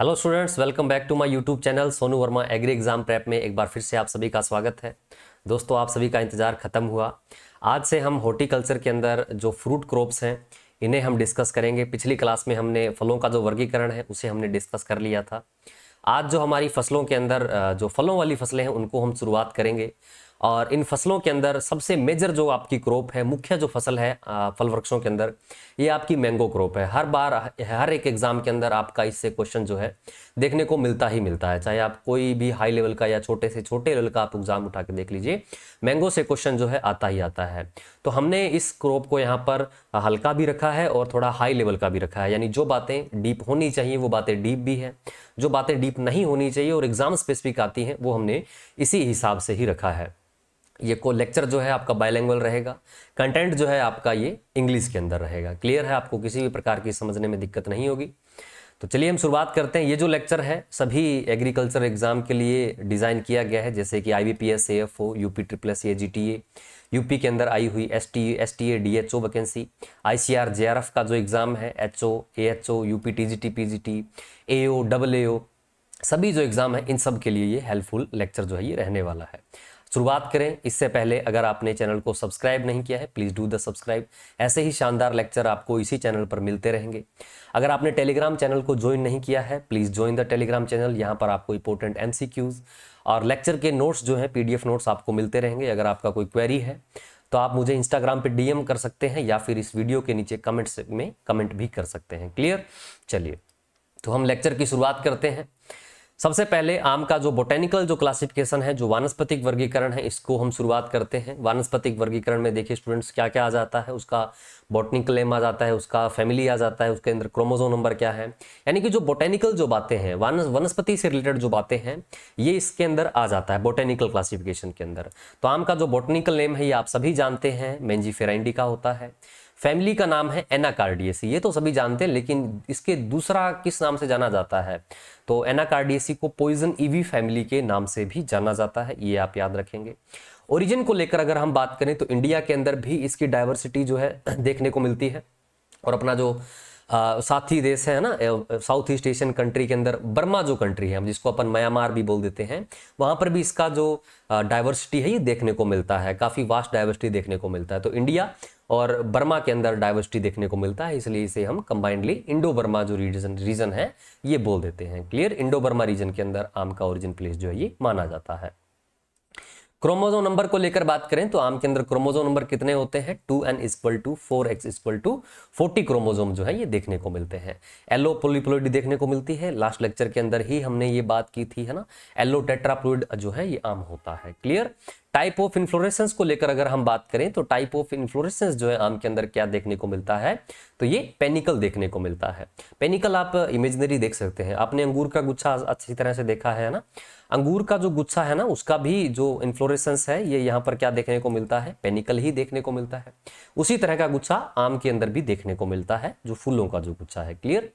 Hello students, welcome back to my YouTube channel Sonu Verma agri exam prep में एक बार फिर से आप सभी का स्वागत है। दोस्तों, आप सभी का इंतज़ार ख़त्म हुआ। आज से हम हॉर्टिकल्चर के अंदर जो फ्रूट क्रॉप्स हैं इन्हें हम डिस्कस करेंगे। पिछली क्लास में हमने फलों का जो वर्गीकरण है उसे हमने डिस्कस कर लिया था। आज जो हमारी फसलों के अंदर जो फलों वाली फसलें हैं उनको हम शुरुआत करेंगे। और इन फसलों के अंदर सबसे मेजर जो आपकी क्रॉप है, मुख्य जो फसल है फल वृक्षों के अंदर, ये आपकी मैंगो क्रॉप है। हर बार हर एक एग्जाम के अंदर आपका इससे क्वेश्चन जो है देखने को मिलता ही मिलता है। चाहे आप कोई भी हाई लेवल का या छोटे से छोटे लेवल का आप एग्जाम उठा के देख लीजिए, मैंगो से क्वेश्चन जो है आता ही आता है। तो हमने इस क्रॉप को यहाँ पर हल्का भी रखा है और थोड़ा हाई लेवल का भी रखा है, यानी जो बातें डीप होनी चाहिए वो बातें डीप भी है, जो बातें डीप नहीं होनी चाहिए और एग्जाम स्पेसिफिक आती हैं वो हमने इसी हिसाब से ही रखा है। ये को लेक्चर जो है आपका बायलैंग्वेज रहेगा, कंटेंट जो है आपका ये इंग्लिश के अंदर रहेगा। क्लियर है? आपको किसी भी प्रकार की समझने में दिक्कत नहीं होगी। तो चलिए हम शुरुआत करते हैं। ये जो लेक्चर है सभी एग्रीकल्चर एग्जाम के लिए डिज़ाइन किया गया है, जैसे कि IBPS, AFO, UP SSS, GTA, UP के अंदर आई हुई STA DHO vacancy, ICR JRF का जो एग्ज़ाम है, HO AHO, UP TGT PGT, AO AAO, सभी जो एग्ज़ाम है इन सब के लिए ये हेल्पफुल लेक्चर जो है ये रहने वाला है। शुरुआत करें। इससे पहले अगर आपने चैनल को सब्सक्राइब नहीं किया है, प्लीज़ डू द सब्सक्राइब। ऐसे ही शानदार लेक्चर आपको इसी चैनल पर मिलते रहेंगे। अगर आपने टेलीग्राम चैनल को ज्वाइन नहीं किया है, please join the Telegram channel. यहाँ पर आपको इंपॉर्टेंट MCQs और लेक्चर के नोट्स जो हैं PDF नोट्स आपको मिलते रहेंगे। अगर आपका कोई क्वेरी है तो आप मुझे इंस्टाग्राम पे DM कर सकते हैं या फिर इस वीडियो के नीचे कमेंट्स में कमेंट भी कर सकते हैं। क्लियर? चलिए तो हम लेक्चर की शुरुआत करते हैं। सबसे पहले आम का जो बोटेनिकल जो क्लासिफिकेशन है, जो वानस्पतिक वर्गीकरण है, इसको हम शुरुआत करते हैं। वानस्पतिक वर्गीकरण में देखिए स्टूडेंट्स क्या क्या आ जाता है। उसका बॉटनिकल नेम आ जाता है, उसका फैमिली आ जाता है, उसके अंदर क्रोमोसोम नंबर क्या है, यानी कि जो बोटेनिकल जो बातें हैं, वनस्पति से रिलेटेड जो बातें हैं, ये इसके अंदर आ जाता है बोटेनिकल क्लासिफिकेशन के अंदर। तो आम का जो बॉटनिकल नेम है ये आप सभी जानते हैं, मेंजीफेरा इंडिका होता है। फैमिली का नाम है एनाकार्डियेसी, ये तो सभी जानते हैं, लेकिन इसके दूसरा किस नाम से जाना जाता है, तो एनाकार्डियेसी को पॉइजन ईवी फैमिली के नाम से भी जाना जाता है, ये आप याद रखेंगे। ओरिजिन को लेकर अगर हम बात करें तो इंडिया के अंदर भी इसकी डाइवर्सिटी जो है देखने को मिलती है। और अपना जो साथी देश है ना, साउथ ईस्ट एशियन कंट्री के अंदर बर्मा जो कंट्री है, जिसको अपन म्यांमार भी बोल देते हैं, वहाँ पर भी इसका जो डाइवर्सिटी है ये देखने को मिलता है, काफ़ी वास्ट डाइवर्सिटी देखने को मिलता है। तो इंडिया और बर्मा के अंदर डाइवर्सिटी देखने को मिलता है, इसलिए इसे हम कंबाइंडली इंडो बर्मा जो रीजन है ये बोल देते हैं। क्लियर? इंडो बर्मा रीजन के अंदर आम का ओरिजिन प्लेस जो है ये माना जाता है। क्रोमोसोम नंबर को लेकर बात करें तो आम के अंदर क्रोमोसोम नंबर कितने होते हैं? 2n = 4x = 40 क्रोमोसोम जो है ये देखने को मिलते हैं। एलो पोलीप्लोइडी देखने को मिलती है, लास्ट लेक्चर के अंदर ही हमने ये बात की थी, है ना। एलो टेट्राप्लोइड जो है ये आम होता है। क्लियर? टाइप ऑफ इन्फ्लोरेसेंस को लेकर अगर हम बात करें तो टाइप ऑफ इन्फ्लोरेसेंस जो है आम के अंदर क्या देखने को मिलता है, तो ये पेनिकल देखने को मिलता है। पेनिकल आप इमेजिनरी देख सकते हैं, आपने अंगूर का गुच्छा अच्छी तरह से देखा है ना। अंगूर का जो गुच्छा है ना, उसका भी जो इन्फ्लोरेसेंस है ये यहाँ पर क्या देखने को मिलता है? पेनिकल ही देखने को मिलता है। उसी तरह का गुच्छा आम के अंदर भी देखने को मिलता है, जो फूलों का जो गुच्छा है। क्लियर?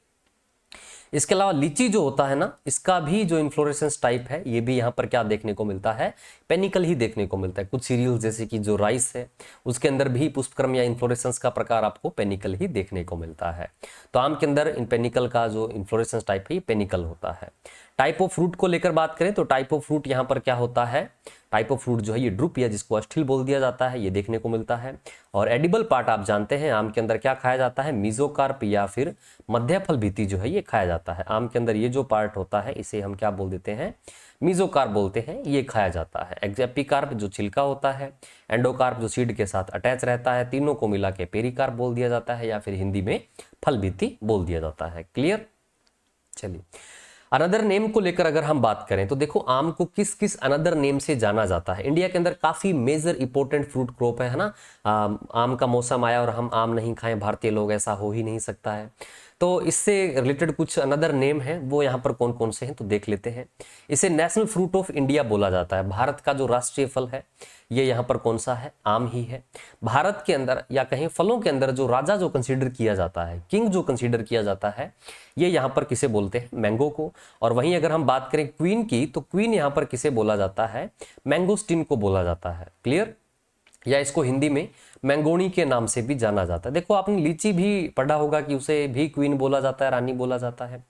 इसके अलावा लीची जो होता है ना, इसका भी जो इन्फ्लोरेसेंस टाइप है ये भी यहाँ पर क्या देखने को मिलता है? पेनिकल ही देखने को मिलता है। कुछ सीरियल्स जैसे कि जो राइस है उसके अंदर भी पुष्पक्रम या इन्फ्लोरेसेंस का प्रकार आपको पेनिकल ही देखने को मिलता है। तो आम के अंदर इन पेनिकल का जो इन्फ्लोरेसेंस टाइप है ये पेनिकल होता है। टाइप ऑफ फ्रूट को लेकर बात करें तो टाइप ऑफ फ्रूट यहाँ पर क्या होता है? टाइप ऑफ फ्रूट जो है ये ड्रुप या जिसको अस्थिल बोल दिया जाता है, ये देखने को मिलता है। और एडिबल पार्ट आप जानते हैं आम के अंदर क्या खाया जाता है? मीजोकार्प या फिर मध्य फल भित्ति जो है ये खाया जाता है। आम के अंदर ये जो पार्ट होता है इसे हम क्या बोल देते हैं? मीजोकार्प बोलते हैं, ये खाया जाता है। एपिकार्प जो छिलका होता है, एंडोकार्प जो सीड के साथ अटैच रहता है, तीनों को मिला के पेरिकार्प बोल दिया जाता है या फिर हिंदी में फल भित्ति बोल दिया जाता है। क्लियर? चलिए अनदर नेम को लेकर अगर हम बात करें तो देखो आम को किस किस अनदर नेम से जाना जाता है। इंडिया के अंदर काफी मेजर इंपॉर्टेंट फ्रूट क्रॉप है ना। आम का मौसम आया और हम आम नहीं खाएं भारतीय लोग, ऐसा हो ही नहीं सकता है। तो इससे रिलेटेड कुछ अनदर नेम है, वो यहाँ पर कौन कौन से हैं तो देख लेते हैं। इसे नेशनल फ्रूट ऑफ इंडिया बोला जाता है। भारत का जो राष्ट्रीय फल है ये यहाँ पर कौन सा है? आम ही है। भारत के अंदर या कहीं फलों के अंदर जो राजा जो कंसीडर किया जाता है, किंग जो कंसीडर किया जाता है, ये यहाँ पर किसे बोलते हैं? मैंगो को। और वहीं अगर हम बात करें क्वीन की तो क्वीन यहाँ पर किसे बोला जाता है? मैंगोस्टीन को बोला जाता है। क्लियर? या इसको हिंदी में मैंगोनी के नाम से भी जाना जाता है। देखो आपने लीची भी पढ़ा होगा कि उसे भी क्वीन बोला जाता है, रानी बोला जाता है।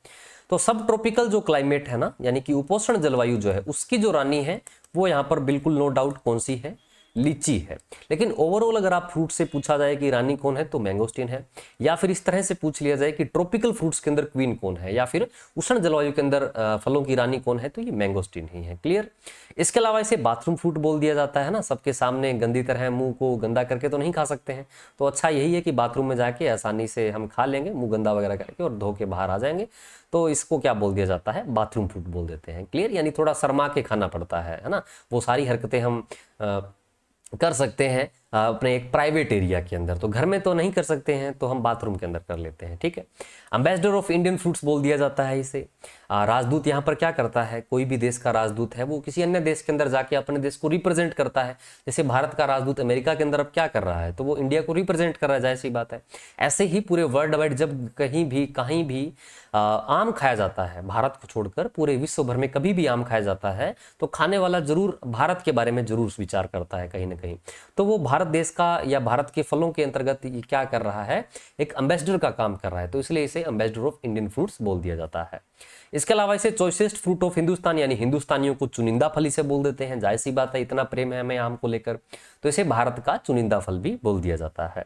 तो सब ट्रॉपिकल जो क्लाइमेट है ना, यानी कि उपोष्ण जलवायु जो है, उसकी जो रानी है वो यहाँ पर बिल्कुल नो डाउट कौन सी है, लीची है। लेकिन ओवरऑल अगर आप फ्रूट से पूछा जाए कि रानी कौन है तो मैंगोस्टीन है, या फिर इस तरह से पूछ लिया जाए कि ट्रॉपिकल फ्रूट्स के अंदर क्वीन कौन है, या फिर उष्ण जलवायु के अंदर फलों की रानी कौन है, तो ये मैंगोस्टीन ही है। क्लियर। इसके अलावा इसे बाथरूम फ्रूट बोल दिया जाता है ना, सबके सामने गंदी तरह मुंह को गंदा करके तो नहीं खा सकते हैं, तो अच्छा यही है कि बाथरूम में जाके आसानी से हम खा लेंगे मुंह गंदा वगैरह करके और धो के बाहर आ जाएंगे, तो इसको क्या बोल दिया जाता है, बाथरूम फ्रूट बोल देते हैं। क्लियर। यानी थोड़ा शर्मा के खाना पड़ता है ना, वो सारी हरकतें हम कर सकते हैं अपने एक प्राइवेट एरिया के अंदर, तो घर में तो नहीं कर सकते हैं, तो हम बाथरूम के अंदर कर लेते हैं। ठीक है। एम्बेसडर ऑफ इंडियन फ्रूट्स बोल दिया जाता है इसे। राजदूत यहाँ पर क्या करता है, कोई भी देश का राजदूत है वो किसी अन्य देश के अंदर जाके अपने देश को रिप्रेजेंट करता है। जैसे भारत का राजदूत अमेरिका के अंदर अब क्या कर रहा है, तो वो इंडिया को रिप्रेजेंट कर रहा है, जाहिर सी बात है। ऐसे ही पूरे वर्ल्ड वाइड जब कहीं भी आम खाया जाता है, भारत को छोड़कर पूरे विश्व भर में कभी भी आम खाया जाता है, तो खाने वाला जरूर भारत के बारे में जरूर विचार करता है कहीं ना कहीं, तो वो भारत देश का या भारत के फलों के अंतर्गत ये क्या कर रहा है, एक एम्बेसडर का काम कर रहा है, तो इसलिए इसे एम्बेसडर ऑफ इंडियन फ्रूट्स बोल दिया जाता है। इसके अलावा इसे चॉइसेस्ट फ्रूट ऑफ हिंदुस्तान, यानी हिंदुस्तानियों को चुनिंदा फल इसे बोल देते हैं, जाहिर सी बात है इतना प्रेम है हमें आम को लेकर, तो इसे भारत का चुनिंदा फल भी बोल दिया जाता है।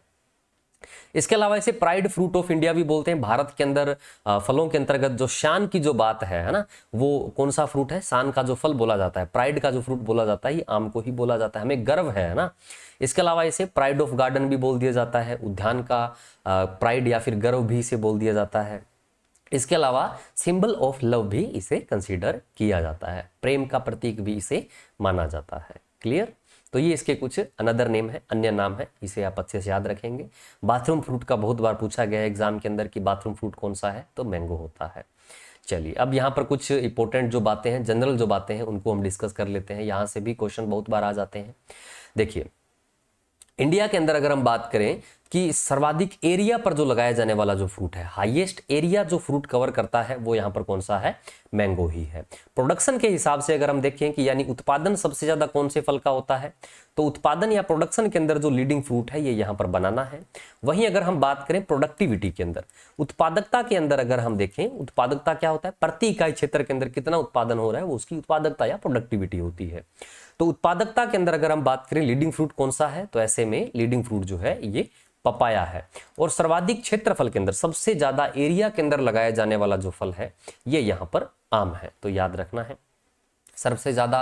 इसके अलावा इसे प्राइड फ्रूट ऑफ इंडिया भी बोलते हैं। भारत के अंदर फलों के अंतर्गत जो शान की जो बात है ना, वो कौन सा फ्रूट है, शान का जो फल बोला जाता है, प्राइड का जो फ्रूट बोला जाता है, ये आम को ही बोला जाता है, हमें गर्व है ना। इसके अलावा इसे प्राइड ऑफ गार्डन भी बोल दिया जाता है, उद्यान का प्राइड या फिर गर्व भी इसे बोल दिया जाता है। इसके अलावा सिंबल ऑफ लव भी इसे कंसीडर किया जाता है, प्रेम का प्रतीक भी इसे माना जाता है। क्लियर। तो ये इसके कुछ अनदर नेम है, अन्य नाम है, इसे आप अच्छे से याद रखेंगे। बाथरूम फ्रूट का बहुत बार पूछा गया है एग्जाम के अंदर कि बाथरूम फ्रूट कौन सा है, तो मैंगो होता है। चलिए अब यहाँ पर कुछ इंपॉर्टेंट जो बातें हैं, जनरल जो बातें हैं, उनको हम डिस्कस कर लेते हैं। यहाँ से भी क्वेश्चन बहुत बार आ जाते हैं। देखिए इंडिया के अंदर अगर हम बात करें कि सर्वाधिक एरिया पर जो लगाया जाने वाला जो फ्रूट है, हाईएस्ट एरिया जो फ्रूट कवर करता है, वो यहाँ पर कौन सा है, मैंगो ही है। प्रोडक्शन के हिसाब से अगर हम देखें कि यानी उत्पादन सबसे ज्यादा कौन से फल का होता है, तो उत्पादन या प्रोडक्शन के अंदर जो लीडिंग फ्रूट है ये यहाँ पर बनाना है। वहीं अगर हम बात करें प्रोडक्टिविटी के अंदर, उत्पादकता के अंदर अगर हम देखें, उत्पादकता क्या होता है, प्रति इकाई क्षेत्र के अंदर कितना उत्पादन हो रहा है, वो उसकी उत्पादकता या प्रोडक्टिविटी होती है। तो उत्पादकता के अंदर अगर हम बात करें लीडिंग फ्रूट कौन सा है, तो ऐसे में लीडिंग फ्रूट जो है ये पपाया है। और सर्वाधिक क्षेत्रफल के अंदर, सबसे ज्यादा एरिया के अंदर लगाया जाने वाला जो फल है ये यहाँ पर आम है, तो याद रखना है। सबसे ज्यादा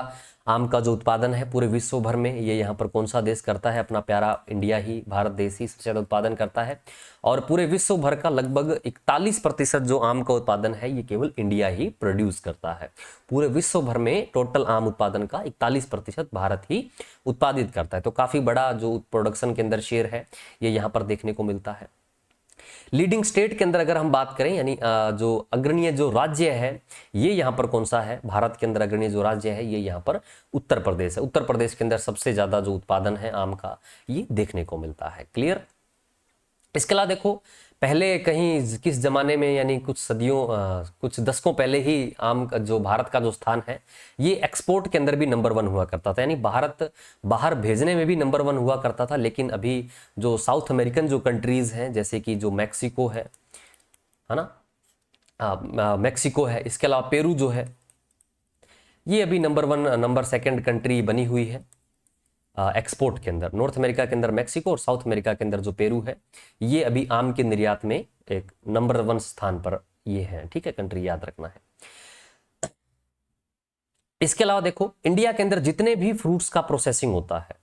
आम का जो उत्पादन है पूरे विश्व भर में, ये यहाँ पर कौन सा देश करता है, अपना प्यारा इंडिया ही, भारत देश ही सबसे ज्यादा उत्पादन करता है। और पूरे विश्व भर का लगभग 41% जो आम का उत्पादन है ये केवल इंडिया ही प्रोड्यूस करता है। पूरे विश्व भर में टोटल आम उत्पादन का 41% भारत ही उत्पादित करता है, तो काफी बड़ा जो प्रोडक्शन के अंदर शेयर है ये यहाँ पर देखने को मिलता है। लीडिंग स्टेट के अंदर अगर हम बात करें, यानी जो अग्रणीय जो राज्य है ये यहाँ पर कौन सा है, भारत के अंदर अग्रणीय जो राज्य है ये यहाँ पर उत्तर प्रदेश है। उत्तर प्रदेश के अंदर सबसे ज्यादा जो उत्पादन है आम का ये देखने को मिलता है। क्लियर। इसके अलावा देखो पहले कहीं किस जमाने में, यानी कुछ सदियों कुछ दशकों पहले ही आम का जो भारत का जो स्थान है ये एक्सपोर्ट के अंदर भी नंबर 1 हुआ करता था, यानी भारत बाहर भेजने में भी नंबर 1 हुआ करता था। लेकिन अभी जो साउथ अमेरिकन जो कंट्रीज हैं, जैसे कि जो मैक्सिको है ना, मैक्सिको है, इसके अलावा पेरू जो है, ये अभी नंबर 1 नंबर 2 कंट्री बनी हुई है एक्सपोर्ट के अंदर। नॉर्थ अमेरिका के अंदर मैक्सिको और साउथ अमेरिका के अंदर जो पेरू है ये अभी आम के निर्यात में एक नंबर 1 स्थान पर ये है। ठीक है, कंट्री याद रखना है। इसके अलावा देखो इंडिया के अंदर जितने भी फ्रूट्स का प्रोसेसिंग होता है,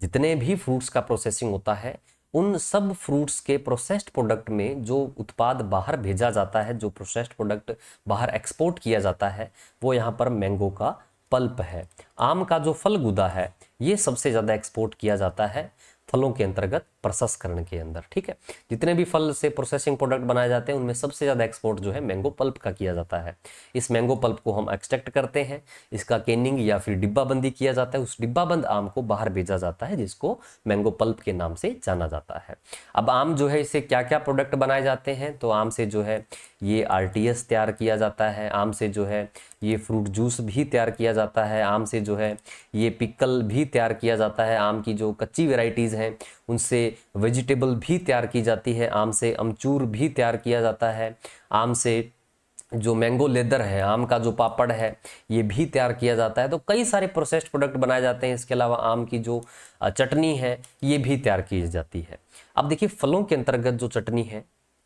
जितने भी फ्रूट्स का प्रोसेसिंग होता है, उन सब फ्रूट्स के प्रोसेस्ड प्रोडक्ट में जो उत्पाद बाहर भेजा जाता है, जो प्रोसेस्ड प्रोडक्ट बाहर एक्सपोर्ट किया जाता है, वो यहाँ पर मैंगो का पल्प है। आम का जो फल गुदा है ये सबसे ज्यादा एक्सपोर्ट किया जाता है फलों के अंतर्गत प्रसंस्करण के अंदर। ठीक है, जितने भी फल से प्रोसेसिंग प्रोडक्ट बनाए जाते हैं उनमें सबसे ज्यादा एक्सपोर्ट जो है मैंगो पल्प का किया जाता है। इस मैंगो पल्प को हम एक्सट्रैक्ट करते हैं, इसका कैनिंग या फिर डिब्बाबंदी किया जाता है, उस डिब्बाबंद आम को बाहर भेजा जाता है जिसको मैंगो पल्प के नाम से जाना जाता है। अब आम जो है इससे क्या क्या प्रोडक्ट बनाए जाते हैं, तो आम से जो है ये RTS तैयार किया जाता है, आम से जो है ये फ्रूट जूस भी तैयार किया जाता है, आम से जो है ये पिकल भी तैयार किया जाता है, आम की जो कच्ची वेराइटीज़ हैं उनसे वेजिटेबल भी तैयार की जाती है, आम से अमचूर भी तैयार किया जाता है, आम से जो मैंगो लेदर है, आम का जो पापड़ है, ये भी तैयार किया जाता है। तो कई सारे प्रोसेस्ड प्रोडक्ट बनाए जाते हैं। इसके अलावा आम की जो चटनी है ये भी तैयार की जाती है। अब देखिए फलों के अंतर्गत जो चटनी है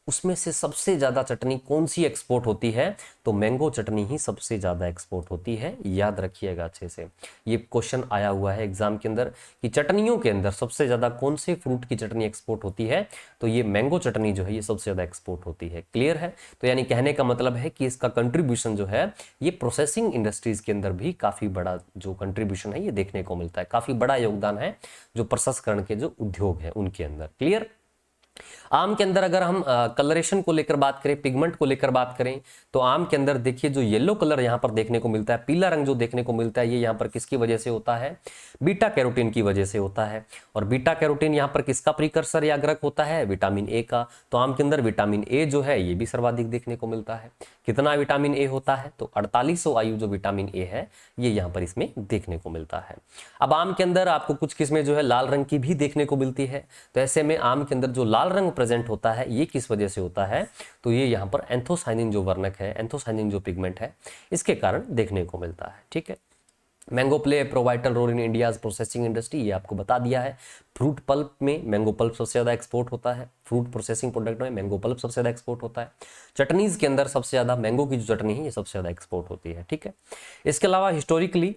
उसमें से सबसे ज्यादा चटनी कौन सी एक्सपोर्ट होती है? तो मैंगो चटनी ही सबसे ज्यादा एक्सपोर्ट होती है। याद रखिएगा अच्छे से, ये क्वेश्चन आया हुआ है एग्जाम के अंदर कि चटनियों के अंदर सबसे ज्यादा कौन से फ्रूट की चटनी एक्सपोर्ट होती है? तो ये मैंगो चटनी जो है ये सबसे ज्यादा एक्सपोर्ट होती है। क्लियर है? तो यानी कहने का मतलब है कि इसका कंट्रीब्यूशन जो है ये प्रोसेसिंग इंडस्ट्रीज के अंदर भी काफी बड़ा जो कंट्रीब्यूशन है ये देखने को मिलता है, काफी बड़ा योगदान है जो प्रसंस्करण के जो उद्योग है उनके अंदर। क्लियर? आम के अंदर अगर हम कलरेशन को लेकर बात करें, पिगमेंट को लेकर बात करें, तो आम के अंदर देखिए जो येलो कलर यहां पर देखने को मिलता है, पीला रंग जो देखने को मिलता है, ये यहां पर किसकी वजह से होता है? बीटा कैरोटीन की वजह से होता है। और बीटा कैरोटीन यहां पर किसका प्रीकर्सर या अग्रक होता है? विटामिन ए का। तो आम के अंदर विटामिन ए जो है ये भी सर्वाधिक देखने को मिलता है। कितना विटामिन ए होता है? तो 4800 आयु जो विटामिन ए है ये यहां पर इसमें देखने को मिलता है। अब आम के अंदर आपको कुछ किस्में जो है लाल रंग की भी देखने को मिलती है। तो ऐसे में आम के अंदर जो लाल रंग प्रेजेंट होता है ये किस वजह से होता है? तो ये यहाँ पर एंथोसाइनिन जो वर्णक है, एंथोसाइनिन जो पिगमेंट है, इसके कारण देखने को मिलता है। ठीक है, mango play pivotal role in India's processing industry, ये आपको बता दिया है। फ्रूट पल्प में मैंगो पल्प सबसे ज्यादा एक्सपोर्ट होता है। फ्रूट प्रोसेसिंग प्रोडक्ट में मैंगो पल्प सबसे ज्यादा एक्सपोर्ट होता है। चटनीज के अंदर सबसे ज्यादा मैंगो की जो चटनी है ये सबसे ज्यादा एक्सपोर्ट होती है। ठीक है, इसके अलावा हिस्टोरिकली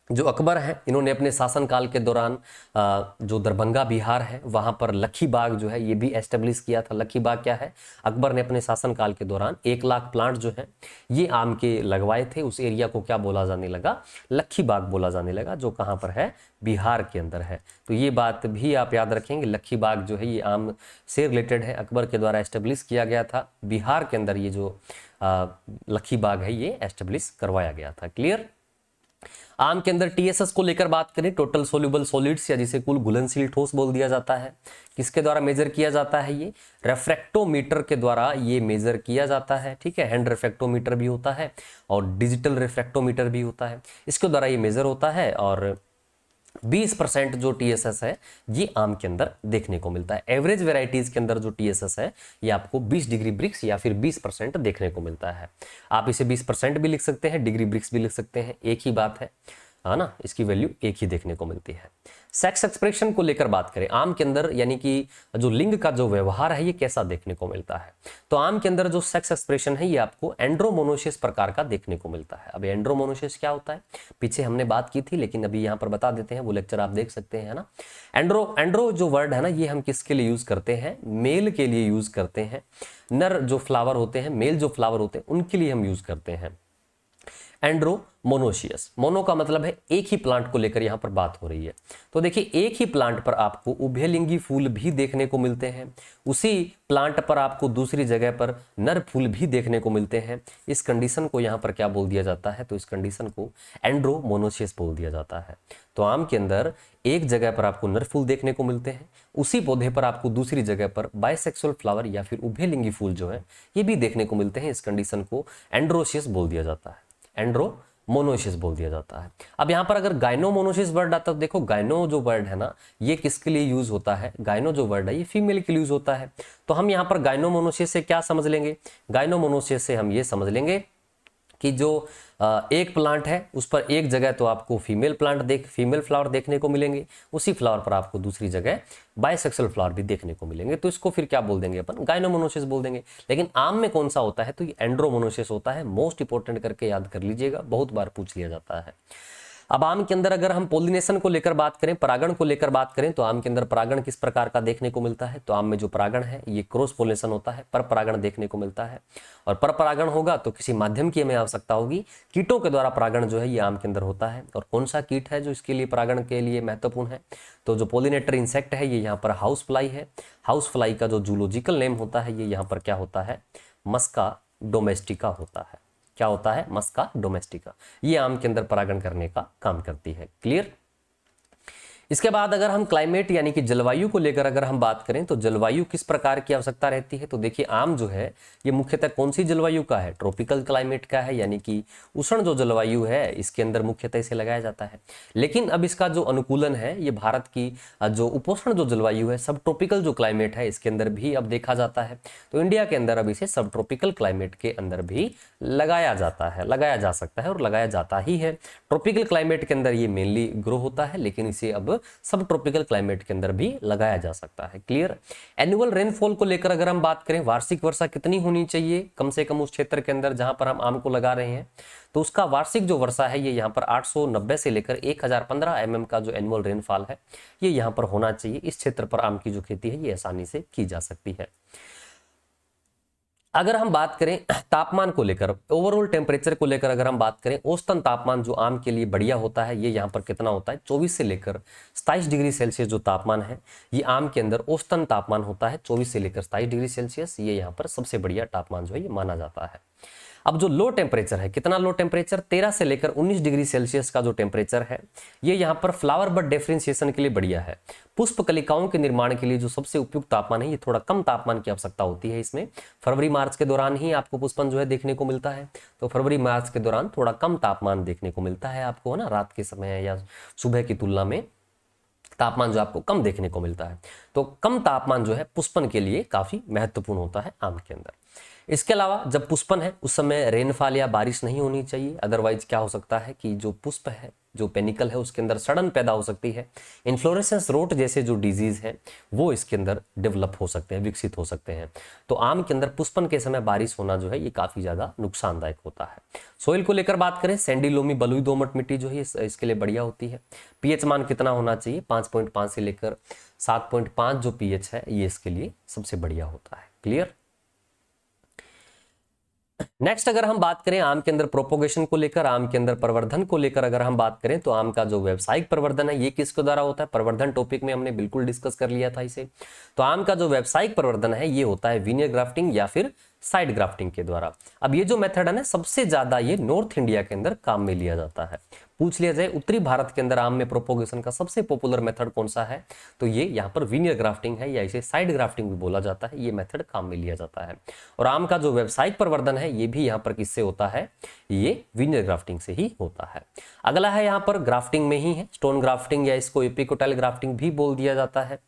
जो अकबर हैं इन्होंने अपने शासनकाल के दौरान जो दरभंगा बिहार है वहां पर लखी बाग जो है ये भी एस्टेब्लिश किया था। लखी बाग क्या है? अकबर ने अपने शासनकाल के दौरान 1 लाख प्लांट जो है ये आम के लगवाए थे। उस एरिया को क्या बोला जाने लगा? लखी बाग बोला जाने लगा, जो कहाँ पर है? बिहार के अंदर है। तो ये बात भी आप याद रखेंगे, लखी बाग जो है ये आम से रिलेटेड है, अकबर के द्वारा एस्टेब्लिश किया गया था। बिहार के अंदर ये जो लखी बाग है ये एस्टेब्लिश करवाया गया था। क्लियर? आम के अंदर टीएसएस को लेकर बात करें, टोटल सोल्यूबल सॉलिड्स या जिसे कुल घुलनशील ठोस बोल दिया जाता है, किसके द्वारा मेजर किया जाता है? ये रेफ्रेक्टोमीटर के द्वारा ये मेजर किया जाता है। ठीक है, हैंड रेफ्रेक्टोमीटर भी होता है और डिजिटल रेफ्रेक्टोमीटर भी होता है, इसके द्वारा ये मेजर होता है। और 20% जो टीएसएस है ये आम के अंदर देखने को मिलता है। एवरेज वेराइटीज के अंदर जो टीएसएस है ये आपको 20 डिग्री ब्रिक्स या फिर 20% देखने को मिलता है। आप इसे 20% भी लिख सकते हैं, डिग्री ब्रिक्स भी लिख सकते हैं, एक ही बात है ना, इसकी वैल्यू एक ही देखने को मिलती है। सेक्स एक्सप्रेशन को लेकर बात करें, आम के अंदर यानी कि जो लिंग का जो व्यवहार है ये कैसा देखने को मिलता है? तो आम के अंदर जो सेक्स एक्सप्रेशन है ये आपको एंड्रोमोनोसिस प्रकार का देखने को मिलता है। अब एंड्रोमोनोसिस क्या होता है पीछे हमने बात की थी, लेकिन अभी यहाँ पर बता देते हैं, वो लेक्चर आप देख सकते हैं ना। एंड्रो जो वर्ड है ना ये हम किसके लिए यूज करते हैं? मेल के लिए यूज करते हैं। नर जो फ्लावर होते हैं, मेल जो फ्लावर होते हैं उनके लिए हम यूज करते हैं एंड्रोमोनोसियस। मोनो का मतलब है एक ही प्लांट को लेकर यहां पर बात हो रही है। तो देखिए एक ही प्लांट पर आपको उभयलिंगी फूल भी देखने को मिलते हैं, उसी प्लांट पर आपको दूसरी जगह पर नर फूल भी देखने को मिलते हैं। इस कंडीशन को यहां पर क्या बोल दिया जाता है? तो इस कंडीशन को एंड्रोमोनोसियस बोल दिया जाता है। तो आम के अंदर एक जगह पर आपको नर फूल देखने को मिलते हैं, उसी पौधे पर आपको दूसरी जगह पर बाइसेक्सुअल फ्लावर या फिर उभयलिंगी फूल जो है ये भी देखने को मिलते हैं। इस कंडीशन को एंड्रोसियस बोल दिया जाता है, एंड्रोमोनोसिस बोल दिया जाता है। अब यहां पर अगर गायनोमोनोसिस वर्ड आता है तो देखो गायनो जो वर्ड है ना ये किसके लिए यूज होता है? गायनो जो वर्ड है ये फीमेल के लिए यूज होता है। तो हम यहां पर गायनोमोनोसिस से क्या समझ लेंगे? गायनोमोनोसिस से हम ये समझ लेंगे कि जो एक प्लांट है उस पर एक जगह तो आपको फीमेल फ्लावर देखने को मिलेंगे, उसी फ्लावर पर आपको दूसरी जगह बाइसेक्सुअल फ्लावर भी देखने को मिलेंगे। तो इसको फिर क्या बोल देंगे अपन? गायनोमोनोसिस बोल देंगे। लेकिन आम में कौन सा होता है? तो ये एंड्रोमोनोसिस होता है। मोस्ट इंपोर्टेंट करके याद कर लीजिएगा, बहुत बार पूछ लिया जाता है। अब आम के अंदर अगर हम पोलिनेशन को लेकर बात करें, परागण को लेकर बात करें, तो आम के अंदर परागण किस प्रकार का देखने को मिलता है? तो आम में जो परागण है ये क्रॉस पोलिनेशन होता है, पर परागण देखने को मिलता है। और पर परागण होगा तो किसी माध्यम की हमें आवश्यकता होगी, कीटों के द्वारा परागण जो है ये आम के अंदर होता है। और कौन सा कीट है जो इसके लिए परागण के लिए महत्वपूर्ण है? तो जो पोलिनेटर इंसेक्ट है ये यहाँ पर हाउस फ्लाई है। हाउस फ्लाई का जो जूलॉजिकल नेम होता है ये यहाँ पर क्या होता है? मस्का डोमेस्टिका होता है। क्या होता है? मस्का डोमेस्टिका। ये आम के अंदर परागण करने का काम करती है। क्लियर? इसके बाद अगर हम क्लाइमेट यानी कि जलवायु को लेकर अगर हम बात करें तो जलवायु किस प्रकार की आवश्यकता रहती है, तो देखिए आम जो है ये मुख्यतः कौन सी जलवायु का है, ट्रॉपिकल क्लाइमेट का है, यानी कि उष्ण जो जलवायु है इसके अंदर मुख्यतः इसे लगाया जाता है। लेकिन अब इसका जो अनुकूलन है ये भारत की जो उपोष्ण जो जलवायु है, सब ट्रॉपिकल जो क्लाइमेट है इसके अंदर भी अब देखा जाता है। तो इंडिया के अंदर अब इसे सब ट्रॉपिकल क्लाइमेट के अंदर भी लगाया जाता है, लगाया जा सकता है और लगाया जाता ही है। ट्रॉपिकल क्लाइमेट के अंदर ये मेनली ग्रो होता है, लेकिन इसे अब सब ट्रॉपिकल क्लाइमेट के अंदर भी लगाया जा सकता है। क्लियर। एनुअल रेनफॉल को लेकर अगर हम बात करें, वार्षिक वर्षा कितनी होनी चाहिए कम से कम उस क्षेत्र के अंदर जहां पर हम आम को लगा रहे हैं, तो उसका वार्षिक जो वर्षा है ये यहाँ पर 890 से लेकर 1015 mm का जो एनुअल रेनफॉल है ये यहाँ पर होना चाहिए। इस क्षेत्र पर आम की जो खेती है ये आसानी से की जा सकती है। अगर हम बात करें तापमान को लेकर, ओवरऑल टेम्परेचर को लेकर अगर हम बात करें, औसतन तापमान जो आम के लिए बढ़िया होता है ये यहाँ पर कितना होता है, 24 से लेकर 27 डिग्री सेल्सियस जो तापमान है ये आम के अंदर औसतन तापमान होता है, 24 से लेकर 27 डिग्री सेल्सियस, ये यहाँ पर सबसे बढ़िया तापमान जो है ये माना जाता है। अब जो लो टेम्परेचर है, कितना लो टेम्परेचर, 13 से लेकर 19 डिग्री सेल्सियस का जो टेम्परेचर है ये यहाँ पर फ्लावर बड डिफरेंशिएशन के लिए बढ़िया है। पुष्प कलिकाओं के निर्माण के लिए जो सबसे उपयुक्त तापमान है ये थोड़ा कम तापमान की आवश्यकता होती है। इसमें फरवरी मार्च के दौरान ही आपको पुष्पन जो है देखने को मिलता है, तो फरवरी मार्च के दौरान थोड़ा कम तापमान देखने को मिलता है आपको, है ना, रात के समय या सुबह की तुलना में तापमान जो आपको कम देखने को मिलता है। तो कम तापमान जो है पुष्पन के लिए काफी महत्वपूर्ण होता है आम के अंदर। इसके अलावा जब पुष्पन है उस समय रेनफॉल या बारिश नहीं होनी चाहिए, अदरवाइज क्या हो सकता है कि जो पुष्प है, जो पेनिकल है, उसके अंदर सड़न पैदा हो सकती है, इन्फ्लोरेसेंस रोट जैसे जो डिजीज है वो इसके अंदर डेवलप हो सकते हैं, विकसित हो सकते हैं। तो आम के अंदर पुष्पन के समय बारिश होना जो है ये काफी ज्यादा नुकसानदायक होता है। सोइल को लेकर बात करें, सैंडी लोमी बलुई दोमट मिट्टी जो है इसके लिए बढ़िया होती है। पीएच मान कितना होना चाहिए, 5.5 से लेकर 7.5 जो पीएच है ये इसके लिए सबसे बढ़िया होता है। क्लियर। नेक्स्ट अगर हम बात करें आम के अंदर प्रोपोगेशन को लेकर, आम के अंदर प्रवर्धन को लेकर अगर हम बात करें, तो आम का जो व्यावसायिक प्रवर्धन है ये किसके द्वारा होता है, प्रवर्धन टॉपिक में हमने बिल्कुल डिस्कस कर लिया था इसे। तो आम का जो व्यावसायिक प्रवर्धन है ये होता है विनियर ग्राफ्टिंग या फिर साइड ग्राफ्टिंग के द्वारा। अब ये जो मेथड है ना सबसे ज्यादा ये नॉर्थ इंडिया के अंदर काम में लिया जाता है। पूछ लिया जाए उत्तरी भारत के अंदर आम में प्रोपोगेशन का सबसे पॉपुलर मेथड कौन सा है, तो ये यहाँ पर विनियर ग्राफ्टिंग है या इसे साइड ग्राफ्टिंग भी बोला जाता है। ये मेथड काम में लिया जाता है। और आम का जो व्यावसायिक प्रवर्धन है ये भी यहाँ पर किससे होता है, ये विनियर ग्राफ्टिंग से ही होता है। अगला है यहाँ पर ग्राफ्टिंग में ही है स्टोन ग्राफ्टिंग या इसको एपिकोटाइल ग्राफ्टिंग भी बोल दिया जाता है।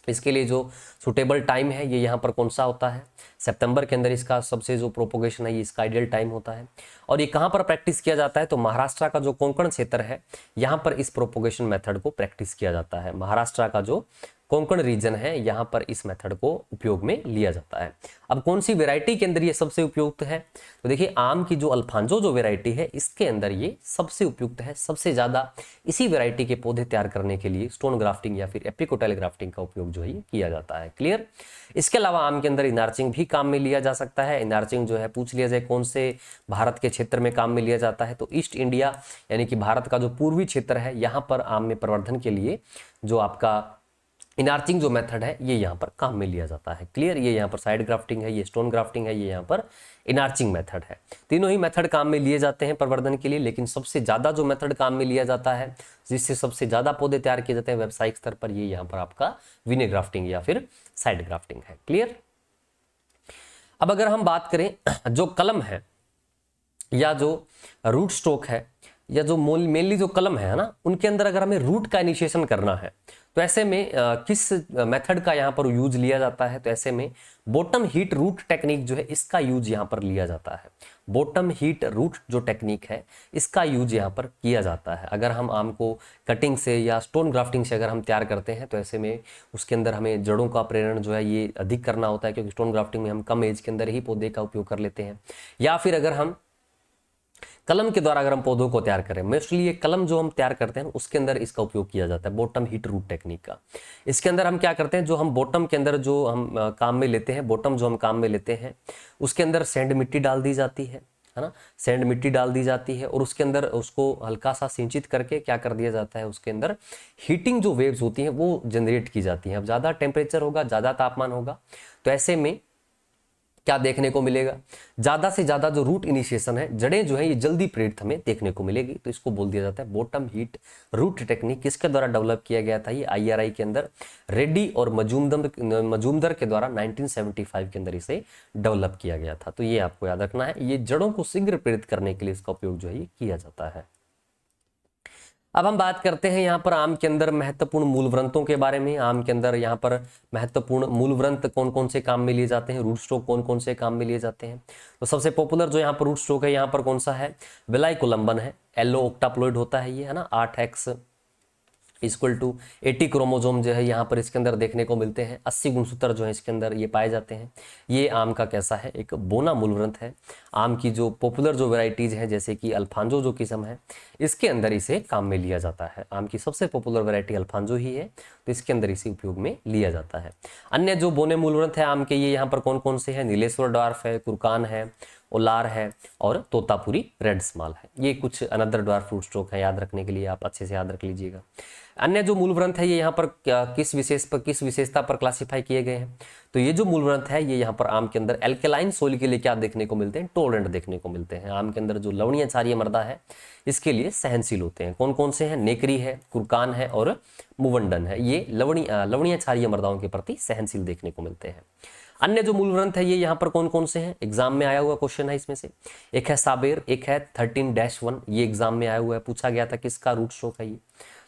इसके लिए जो सुटेबल टाइम है ये यहाँ पर कौन सा होता है, सितंबर के अंदर इसका सबसे जो प्रोपोगेशन है ये इसका आइडियल टाइम होता है। और ये कहाँ पर प्रैक्टिस किया जाता है, तो महाराष्ट्र का जो कोंकण क्षेत्र है यहाँ पर इस प्रोपोगेशन मेथड को प्रैक्टिस किया जाता है। महाराष्ट्र का जो कोंकण रीजन है यहाँ पर इस मेथड को उपयोग में लिया जाता है। अब कौन सी वेराइटी के अंदर ये सबसे उपयुक्त है, तो देखिए आम की जो अल्फांजो जो वेराइटी है इसके अंदर ये सबसे उपयुक्त है। सबसे ज्यादा इसी वेराइटी के पौधे तैयार करने के लिए स्टोन ग्राफ्टिंग या फिर एपिकोटाइल ग्राफ्टिंग का उपयोग जो है किया जाता है। क्लियर। इसके अलावा आम के अंदर इनार्चिंग भी काम में लिया जा सकता है। इनार्चिंग जो है पूछ लिया जाए कौन से भारत के क्षेत्र में काम में लिया जाता है, तो ईस्ट इंडिया यानी कि भारत का जो पूर्वी क्षेत्र है यहाँ पर आम में प्रवर्धन के लिए जो आपका इनार्चिंग जो मेथड है ये यहाँ पर काम में लिया जाता है। क्लियर। ये यहाँ पर साइड ग्राफ्टिंग है, ये स्टोन ग्राफ्टिंग है, ये यहाँ पर इनार्चिंग मेथड है। तीनों ही मेथड काम में लिए जाते हैं प्रवर्धन के लिए, लेकिन सबसे ज्यादा जो मेथड काम में लिया जाता है जिससे सबसे ज्यादा पौधे तैयार किए जाते हैं व्यावसायिक स्तर पर, ये यहाँ पर आपका विनियर ग्राफ्टिंग या फिर साइड ग्राफ्टिंग है। क्लियर। अब अगर हम बात करें जो कलम है या जो रूट स्टॉक है या जो मेनली जो कलम है ना, उनके अंदर अगर हमें रूट का इनिशिएशन करना है तो ऐसे में किस मेथड का यहाँ पर यूज लिया जाता है, तो ऐसे में बॉटम हीट रूट टेक्निक जो है इसका यूज यहाँ पर लिया जाता है। बॉटम हीट रूट जो टेक्निक है इसका यूज यहाँ पर किया जाता है। अगर हम आम को कटिंग से या स्टोन ग्राफ्टिंग से अगर हम तैयार करते हैं तो ऐसे में उसके अंदर हमें जड़ों का प्रेरण जो है ये अधिक करना होता है, क्योंकि स्टोन ग्राफ्टिंग में हम कम एज के अंदर ही पौधे का उपयोग कर लेते हैं। या फिर अगर हम कलम के द्वारा अगर हम पौधों को तैयार करें, मोस्टली ये कलम जो हम तैयार करते हैं उसके अंदर इसका उपयोग किया जाता है बॉटम हीट रूट टेक्निक का। इसके अंदर हम क्या करते हैं, जो हम बॉटम के अंदर जो हम काम में लेते हैं, बॉटम जो हम काम में लेते हैं उसके अंदर सैंड मिट्टी डाल दी जाती है ना, सैंड मिट्टी डाल दी जाती है और उसके अंदर उसको हल्का सा सिंचित करके क्या कर दिया जाता है, उसके अंदर हीटिंग जो वेव्स होती हैं वो जनरेट की जाती हैं। अब ज़्यादा टेम्परेचर होगा, ज़्यादा तापमान होगा, तो ऐसे में क्या देखने को मिलेगा, ज्यादा से ज्यादा जो रूट इनिशिएशन है, जड़ें जो है ये जल्दी प्रेरित हमें देखने को मिलेगी, तो इसको बोल दिया जाता है बॉटम हीट रूट टेक्निक। किसके द्वारा डेवलप किया गया था, ये IRI के अंदर रेड्डी और मजूमदार के द्वारा 1975 के अंदर इसे डेवलप किया गया था। तो ये आपको याद रखना है, ये जड़ों को शीघ्र प्रेरित करने के लिए इसका उपयोग जो है ये किया जाता है। अब हम बात करते हैं यहाँ पर आम के अंदर महत्वपूर्ण मूलव्रंतों के बारे में। आम के अंदर यहाँ पर महत्वपूर्ण मूलव्रंत कौन कौन से काम में लिए जाते हैं, रूट स्ट्रोक कौन कौन से काम में लिए जाते हैं। तो सबसे पॉपुलर जो यहाँ पर रूट स्ट्रोक है यहाँ पर कौन सा है, विलाई कोलम्बन है। येलो ऑक्टाप्लॉइड होता है ये, है ना, 8x इक्वल टू 80 क्रोमोजोम जो है यहाँ पर इसके अंदर देखने को मिलते हैं। 80 गुणसूत्र जो है इसके अंदर ये पाए जाते हैं। ये आम का कैसा है, एक बोना मूलव्रंत है। आम की जो पॉपुलर जो वेराइटीज हैं जैसे कि अल्फांजो जो किस्म है, इसके अंदर इसे काम में लिया जाता है। आम की सबसे पॉपुलर वेराइटी अल्फांजो ही है, तो इसके अंदर इसे उपयोग में लिया जाता है। अन्य जो बोने मूलव्रंत है आम के, ये यहाँ पर कौन कौन से हैं, नीलेश्वर ड्वार्फ है, कुरकान है, ओलार है और तोतापुरी रेड स्मॉल है। ये कुछ अनदर ड्वार्फ फ्रूट स्ट्रोक है, याद रखने के लिए आप अच्छे से याद रख लीजिएगा। अन्य जो मूलव्रंत है ये यहाँ पर किस विशेषता पर क्लासिफाई किए गए हैं, तो ये जो मूलव्रंत है ये यहाँ पर आम के अंदर एल्केलाइन सोइल के लिए क्या देखने को मिलते हैं, टोलरेंट देखने को मिलते हैं। आम के अंदर जो लवणीय क्षारीय मृदा है इसके लिए सहनशील होते हैं। कौन कौन से हैं, नेकरी है, कुरकान है और मुवंडन है। ये लवणीय क्षारीय मृदाओं के प्रति सहनशील देखने को मिलते हैं। अन्य जो मूलव्रंत है ये यहाँ पर कौन कौन से हैं, एग्जाम में आया हुआ क्वेश्चन है इसमें से। एक है साबेर, एक है 13-1, ये एग्जाम में आया हुआ है, पूछा गया था किसका रूट स्ट्रोक है ये,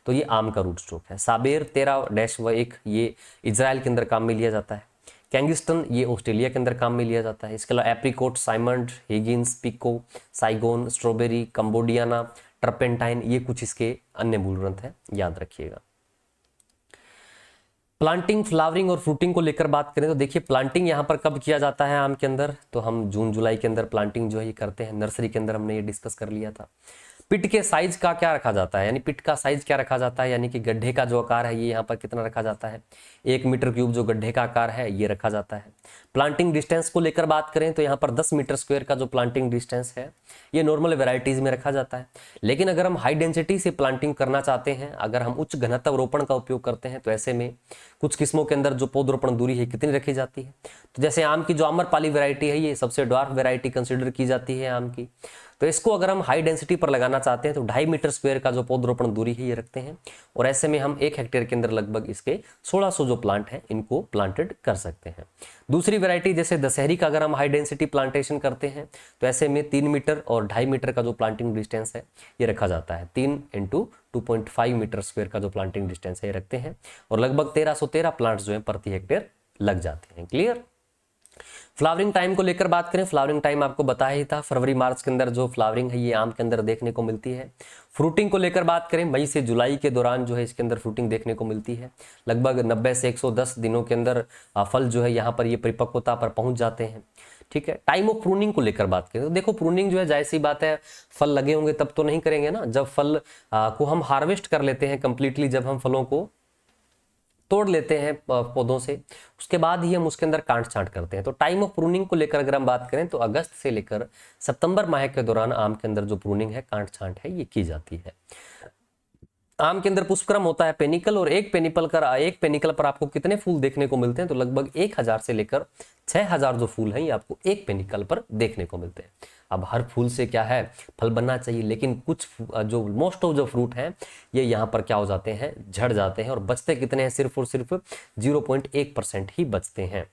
तो ये आम का रूट स्ट्रोक है। साबेर 13-1 ये इजराइल के अंदर काम में लिया जाता है। कैंगिस्टन ये ऑस्ट्रेलिया के अंदर काम में लिया जाता है। इसके अलावा apricot, Simmonds, Higgins, Pico, Saigon, strawberry, Cambodiana, turpentine, ये कुछ इसके अन्य मूलव्रंत हैं, याद रखिएगा। प्लांटिंग, फ्लावरिंग और फ्रूटिंग को लेकर बात करें तो देखिए प्लांटिंग यहाँ पर कब किया जाता है आम के अंदर, तो हम जून जुलाई के अंदर प्लांटिंग जो है ये करते हैं। नर्सरी के अंदर हमने ये डिस्कस कर लिया था। पिट के साइज का क्या रखा जाता है, यानी पिट का साइज क्या रखा जाता है, यानी कि गड्ढे का जो आकार है ये यहाँ पर कितना रखा जाता है, 1 मीटर क्यूब जो गड्ढे का आकार है ये रखा जाता है। प्लांटिंग डिस्टेंस को लेकर बात करें तो यहाँ पर 10 मीटर स्क्वायर का जो प्लांटिंग डिस्टेंस है ये नॉर्मल वेराइटीज में रखा जाता है। लेकिन अगर हम हाई डेंसिटी से प्लांटिंग करना चाहते हैं, अगर हम उच्च घनत्व रोपण का उपयोग करते हैं, तो ऐसे में कुछ किस्मों के अंदर जो पौधरोपण दूरी है कितनी रखी जाती है। तो जैसे आम की जो आम्रपाली वैरायटी है ये सबसे ड्वार्फ वैरायटी कंसिडर की जाती है आम की, तो इसको अगर हम हाई डेंसिटी पर लगाना चाहते हैं तो 2.5 मीटर स्क्वायर का जो पौधरोपण दूरी है ये रखते हैं। और ऐसे में हम 1 हेक्टेयर के अंदर लगभग इसके 1600 जो प्लांट हैं इनको प्लांटेड कर सकते हैं। दूसरी वैरायटी जैसे दशहरी का अगर हम हाई डेंसिटी प्लांटेशन करते हैं तो ऐसे में 3 मीटर और 2.5 मीटर का जो प्लांटिंग डिस्टेंस है ये रखा जाता है। 3 × 2.5 मीटर स्क्वायर का जो प्लांटिंग डिस्टेंस है ये रखते हैं और लगभग 1313 प्लांट्स जो है प्रति हेक्टेयर लग जाते हैं। क्लियर। फ्लावरिंग टाइम को लेकर बात करें, फ्लावरिंग टाइम आपको बताया ही था, फरवरी मार्च के अंदर जो फ्लावरिंग है ये आम के अंदर देखने को मिलती है। फ्रूटिंग को लेकर बात करें, मई से जुलाई के दौरान जो है इसके अंदर फ्रूटिंग देखने को मिलती है। लगभग 90 से 110 दिनों के अंदर फल जो है यहाँ पर ये परिपक्वता पर पहुंच जाते हैं। ठीक है। टाइम ऑफ प्रूनिंग को लेकर बात करें तो देखो प्रूनिंग जो है जाहिर सी बात है, फल लगे होंगे तब तो नहीं करेंगे ना, जब फल को हम हार्वेस्ट कर लेते हैं कंप्लीटली, जब हम फलों को तोड़ लेते हैं पौधों से, उसके बाद ही हम उसके अंदर काट छांट करते हैं। तो टाइम ऑफ प्रूनिंग को लेकर अगर हम बात करें तो अगस्त से लेकर सितंबर माह के दौरान आम के अंदर जो प्रूनिंग है, काट छांट है, ये की जाती है। आम के अंदर पुष्पक्रम होता है पेनिकल, और एक पेनिकल पर आपको कितने फूल देखने को मिलते हैं, तो लगभग 1000 से लेकर 6000 जो फूल हैं ये आपको एक पेनिकल पर देखने को मिलते हैं। अब हर फूल से क्या है, फल बनना चाहिए, लेकिन कुछ जो मोस्ट ऑफ जो फ्रूट हैं ये यहाँ पर क्या हो जाते हैं, झड़ जाते हैं, और बचते कितने हैं, सिर्फ और सिर्फ 0.1% ही बचते हैं,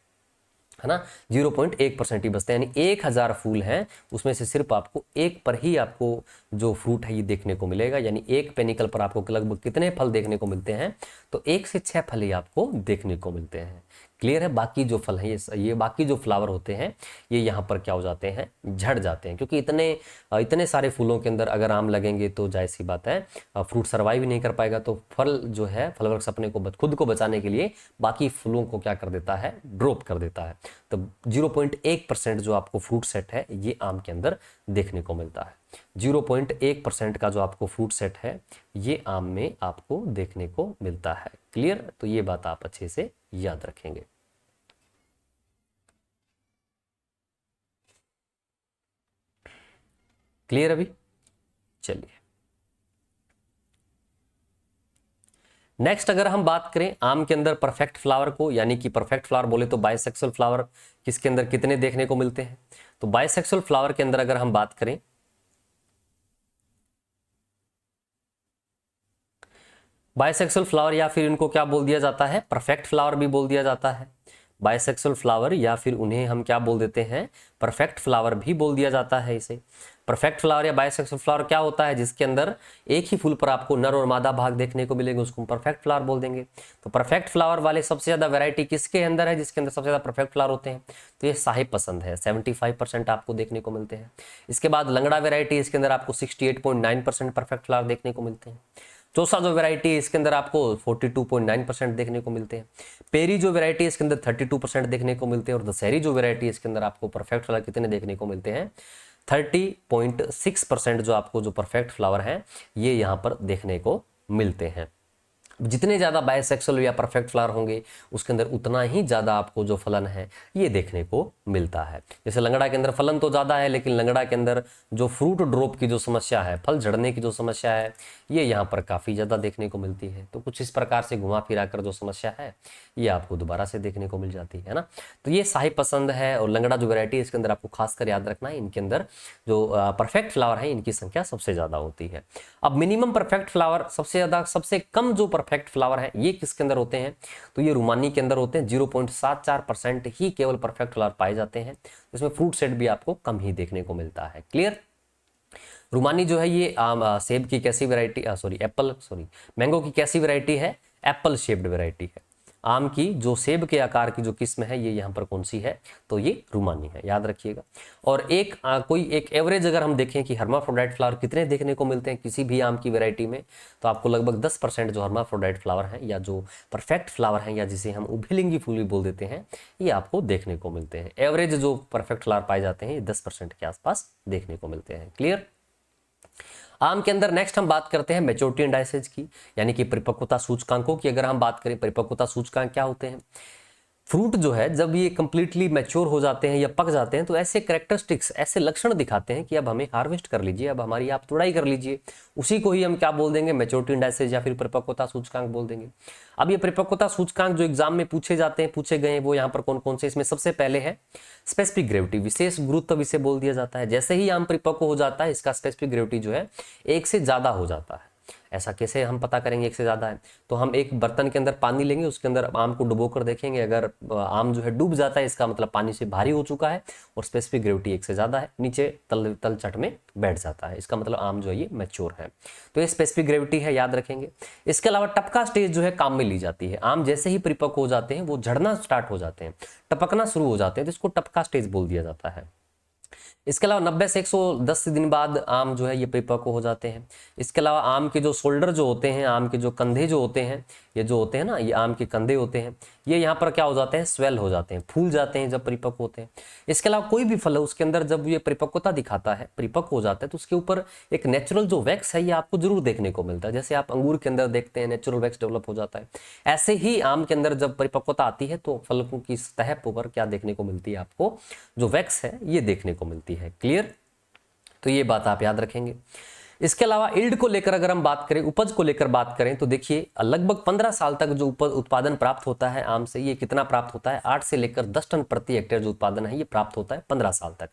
है ना, 0.1% ही बचते हैं। यानी 1000 फूल हैं उसमें से सिर्फ आपको एक पर ही आपको जो फ्रूट है ये देखने को मिलेगा। यानी एक पेनिकल पर आपको लगभग कितने फल देखने को मिलते हैं, तो 1 से 6 फल ही आपको देखने को मिलते हैं। क्लियर है। बाकी जो फल हैं ये बाकी जो फ्लावर होते हैं ये यहाँ पर क्या हो जाते हैं, झड़ जाते हैं, क्योंकि इतने सारे फूलों के अंदर अगर आम लगेंगे तो जाहिर सी बात है फ्रूट सर्वाइव नहीं कर पाएगा। तो फल जो है, फल वृक्ष अपने को खुद को बचाने के लिए बाकी फूलों को क्या कर देता है, ड्रॉप कर देता है। तो 0.1% जो आपको फ्रूट सेट है ये आम के अंदर देखने को मिलता है। 0.1% का जो आपको फ्रूट सेट है ये आम में आपको देखने को मिलता है। क्लियर। तो ये बात आप अच्छे से याद रखेंगे। क्लियर अभी। चलिए नेक्स्ट अगर हम बात करें आम के अंदर परफेक्ट फ्लावर को, यानी कि परफेक्ट फ्लावर बोले तो बाइसेक्सुअल फ्लावर किसके अंदर कितने देखने को मिलते हैं? तो बाइसेक्सुअल फ्लावर के अंदर अगर हम बात करें, बाइसेक्सुअल फ्लावर या फिर इनको क्या बोल दिया जाता है? परफेक्ट फ्लावर भी बोल दिया जाता है। बाइसेक्सुअल फ्लावर या फिर उन्हें हम क्या बोल देते हैं? परफेक्ट फ्लावर भी बोल दिया जाता है इसे। परफेक्ट फ्लावर या बाइसेक्सुअल फ्लावर क्या होता है? जिसके अंदर एक ही फूल पर आपको नर और मादा भाग देखने को मिलेंगे, उसको हम परफेक्ट फ्लावर बोल देंगे। तो परफेक्ट फ्लावर वाले सबसे ज्यादा वैरायटी किसके अंदर है, जिसके अंदर सबसे ज्यादा परफेक्ट फ्लावर होते हैं? तो ये साहिब पसंद है, 75% आपको देखने को मिलते हैं। इसके बाद लंगड़ा वैरायटी, इसके अंदर आपको 68.9% परफेक्ट फ्लावर देखने को मिलते हैं। चौसा जो वैरायटी है इसके अंदर आपको 42.9% देखने को मिलते हैं। पेरी जो वैरायटी है इसके अंदर 32% देखने को मिलते हैं। और दशहरी जो वैरायटी है इसके अंदर आपको परफेक्ट फ्लावर कितने देखने को मिलते हैं? 30.6% जो आपको जो परफेक्ट फ्लावर हैं ये यहाँ पर देखने को मिलते हैं। जितने ज़्यादा बायसेक्सुअल या परफेक्ट फ्लावर होंगे उसके अंदर उतना ही ज़्यादा आपको जो फलन है ये देखने को मिलता है। जैसे लंगड़ा के अंदर फलन तो ज़्यादा है, लेकिन लंगड़ा के अंदर जो फ्रूट ड्रॉप की जो समस्या है, फल झड़ने की जो समस्या है, ये यहाँ पर काफ़ी ज़्यादा देखने को मिलती है। तो कुछ इस प्रकार से घुमा फिरा कर जो समस्या है ये आपको दोबारा से देखने को मिल जाती है ना। तो ये साहिब पसंद है और लंगड़ा जो वैरायटी है इसके अंदर आपको खासकर याद रखना है, इनके अंदर जो परफेक्ट फ्लावर है इनकी संख्या सबसे ज़्यादा होती है। अब मिनिमम परफेक्ट फ्लावर सबसे ज़्यादा, सबसे कम जो परफेक्ट फ्लावर है ये किसके अंदर होते हैं? तो ये रुमानी के अंदर होते हैं। 0.74% ही केवल परफेक्ट फ्लावर पाए जाते हैं। इसमें फ्रूट सेट भी आपको कम ही देखने को मिलता है। क्लियर? रुमानी जो है ये सेब की कैसी वैरायटी, मैंगो की कैसी वैरायटी है? एप्पल शेप्ड वैरायटी है। आम की जो सेब के आकार की जो किस्म है ये यहाँ पर कौन सी है? तो ये रुमानी है, याद रखिएगा। और कोई एक एवरेज अगर हम देखें कि हर्माफ्रोडाइट फ्लावर कितने देखने को मिलते हैं किसी भी आम की वैरायटी में, तो आपको लगभग 10% जो हर्माफ्रोडाइट फ्लावर हैं या जो परफेक्ट फ्लावर हैं या जिसे हम उभयलिंगी फूल भी बोल देते हैं, ये आपको देखने को मिलते हैं। एवरेज जो परफेक्ट फ्लावर पाए जाते हैं ये 10% के आसपास देखने को मिलते हैं। क्लियर? आम के अंदर नेक्स्ट हम बात करते हैं मैच्योरिटी इंडाइसेज की, यानी कि परिपक्वता सूचकांकों की। अगर हम बात करें परिपक्वता सूचकांक क्या होते हैं? फ्रूट जो है जब ये कंप्लीटली मैच्योर हो जाते हैं या पक जाते हैं तो ऐसे कैरेक्टरिस्टिक्स, ऐसे लक्षण दिखाते हैं कि अब हमें हार्वेस्ट कर लीजिए, अब हमारी आप तुड़ाई कर लीजिए। उसी को ही हम क्या बोल देंगे? मैच्योरिटी इंडाइसेज या फिर परिपक्वता सूचकांक बोल देंगे। अब ये परिपक्वता सूचकांक जो एग्जाम में पूछे जाते हैं, पूछे गए हैं, वो यहाँ पर कौन कौन से? इसमें सबसे पहले है स्पेसिफिक ग्रेविटी, विशेष गुरुत्व इसे बोल दिया जाता है। जैसे ही आम परिपक्व हो जाता है इसका स्पेसिफिक ग्रेविटी जो है 1 से ज्यादा हो जाता है। ऐसा कैसे हम पता करेंगे 1 से ज़्यादा है? तो हम एक बर्तन के अंदर पानी लेंगे, उसके अंदर आम को डुबो कर देखेंगे। अगर आम जो है डूब जाता है इसका मतलब पानी से भारी हो चुका है और स्पेसिफिक ग्रेविटी 1 से ज़्यादा है, नीचे तल चट में बैठ जाता है, इसका मतलब आम जो है ये मैच्योर है। तो ये स्पेसिफिक ग्रेविटी है, याद रखेंगे। इसके अलावा टपका स्टेज जो है काम में ली जाती है। आम जैसे ही परिपक्व हो जाते हैं वो झड़ना स्टार्ट हो जाते हैं, टपकना शुरू हो जाते हैं, तो इसको टपका स्टेज बोल दिया जाता है। इसके अलावा 90 से 110 दिन बाद आम जो है ये परिपक्व हो जाते हैं। इसके अलावा आम के जो शोल्डर जो होते हैं, आम के जो कंधे जो होते हैं, ये जो होते हैं ना, ये आम के कंधे होते हैं, ये यहाँ पर क्या हो जाते हैं? स्वेल हो जाते हैं, फूल जाते हैं जब परिपक्व होते हैं। इसके अलावा कोई भी फल है उसके अंदर जब ये परिपक्वता दिखाता है, परिपक्व हो जाता है, तो उसके ऊपर एक नेचुरल जो वैक्स है ये आपको जरूर देखने को मिलता है। जैसे आप अंगूर के अंदर देखते हैं नेचुरल वैक्स डेवलप हो जाता है, ऐसे ही आम के अंदर जब परिपक्वता आती है तो फलों की सतह पर क्या देखने को मिलती है? आपको जो वैक्स है ये देखने को मिलती है। क्लियर? तो ये बात आप याद रखेंगे। इसके अलावा यील्ड को लेकर अगर हम बात करें, उपज को लेकर बात करें, तो देखिए लगभग 15 साल तक जो उत्पादन प्राप्त होता है आम से, ये कितना प्राप्त होता है? 8 से लेकर 10 टन प्रति हेक्टेयर जो उत्पादन है ये प्राप्त होता है 15 साल तक।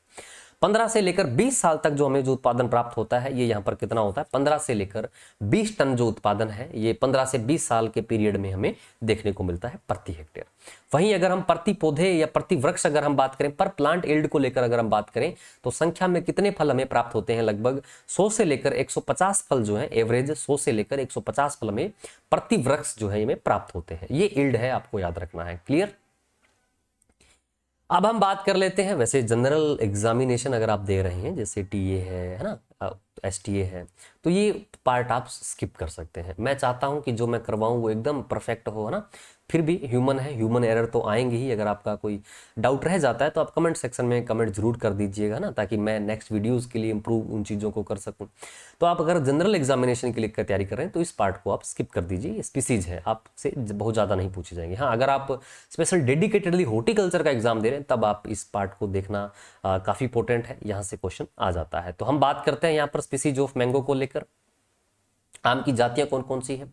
15 से लेकर 20 साल तक जो हमें जो उत्पादन प्राप्त होता है ये यहाँ पर कितना होता है? 15 से लेकर 20 टन जो उत्पादन है ये 15 से 20 साल के पीरियड में हमें देखने को मिलता है प्रति हेक्टेयर। वहीं अगर हम प्रति पौधे या प्रति वृक्ष अगर हम बात करें, पर प्लांट यील्ड को लेकर अगर हम बात करें, तो संख्या में कितने फल हमें प्राप्त होते हैं? लगभग 100 से लेकर 150 फल जो है, एवरेज 100 से लेकर 150 फल में प्रति वृक्ष जो है हमें प्राप्त होते हैं। ये यील्ड है, आपको याद रखना है। क्लियर? अब हम बात कर लेते हैं, वैसे जनरल एग्जामिनेशन अगर आप दे रहे हैं जैसे टीए है ना, एसटीए है, तो ये पार्ट आप स्किप कर सकते हैं। मैं चाहता हूं कि जो मैं करवाऊं वो एकदम परफेक्ट हो, है ना। फिर भी ह्यूमन है, ह्यूमन एरर तो आएंगे ही। अगर आपका कोई डाउट रह जाता है तो आप कमेंट सेक्शन में कमेंट जरूर कर दीजिएगा ना, ताकि मैं नेक्स्ट वीडियोस के लिए इंप्रूव उन चीज़ों को कर सकूं। तो आप अगर जनरल एग्जामिनेशन के लिए तैयारी कर रहे हैं तो इस पार्ट को आप स्किप कर दीजिए, स्पीसीज है, आपसे बहुत ज़्यादा नहीं पूछे जाएंगे। हाँ, अगर आप स्पेशल डेडिकेटेडली हॉर्टिकल्चर का एग्जाम दे रहे हैं तब आप इस पार्ट को देखना काफ़ी इंपॉर्टेंट है, यहाँ से क्वेश्चन आ जाता है। तो हम बात करते हैं यहाँ पर स्पीसीज ऑफ मैंगो को लेकर। आम की जातियां कौन कौन सी है?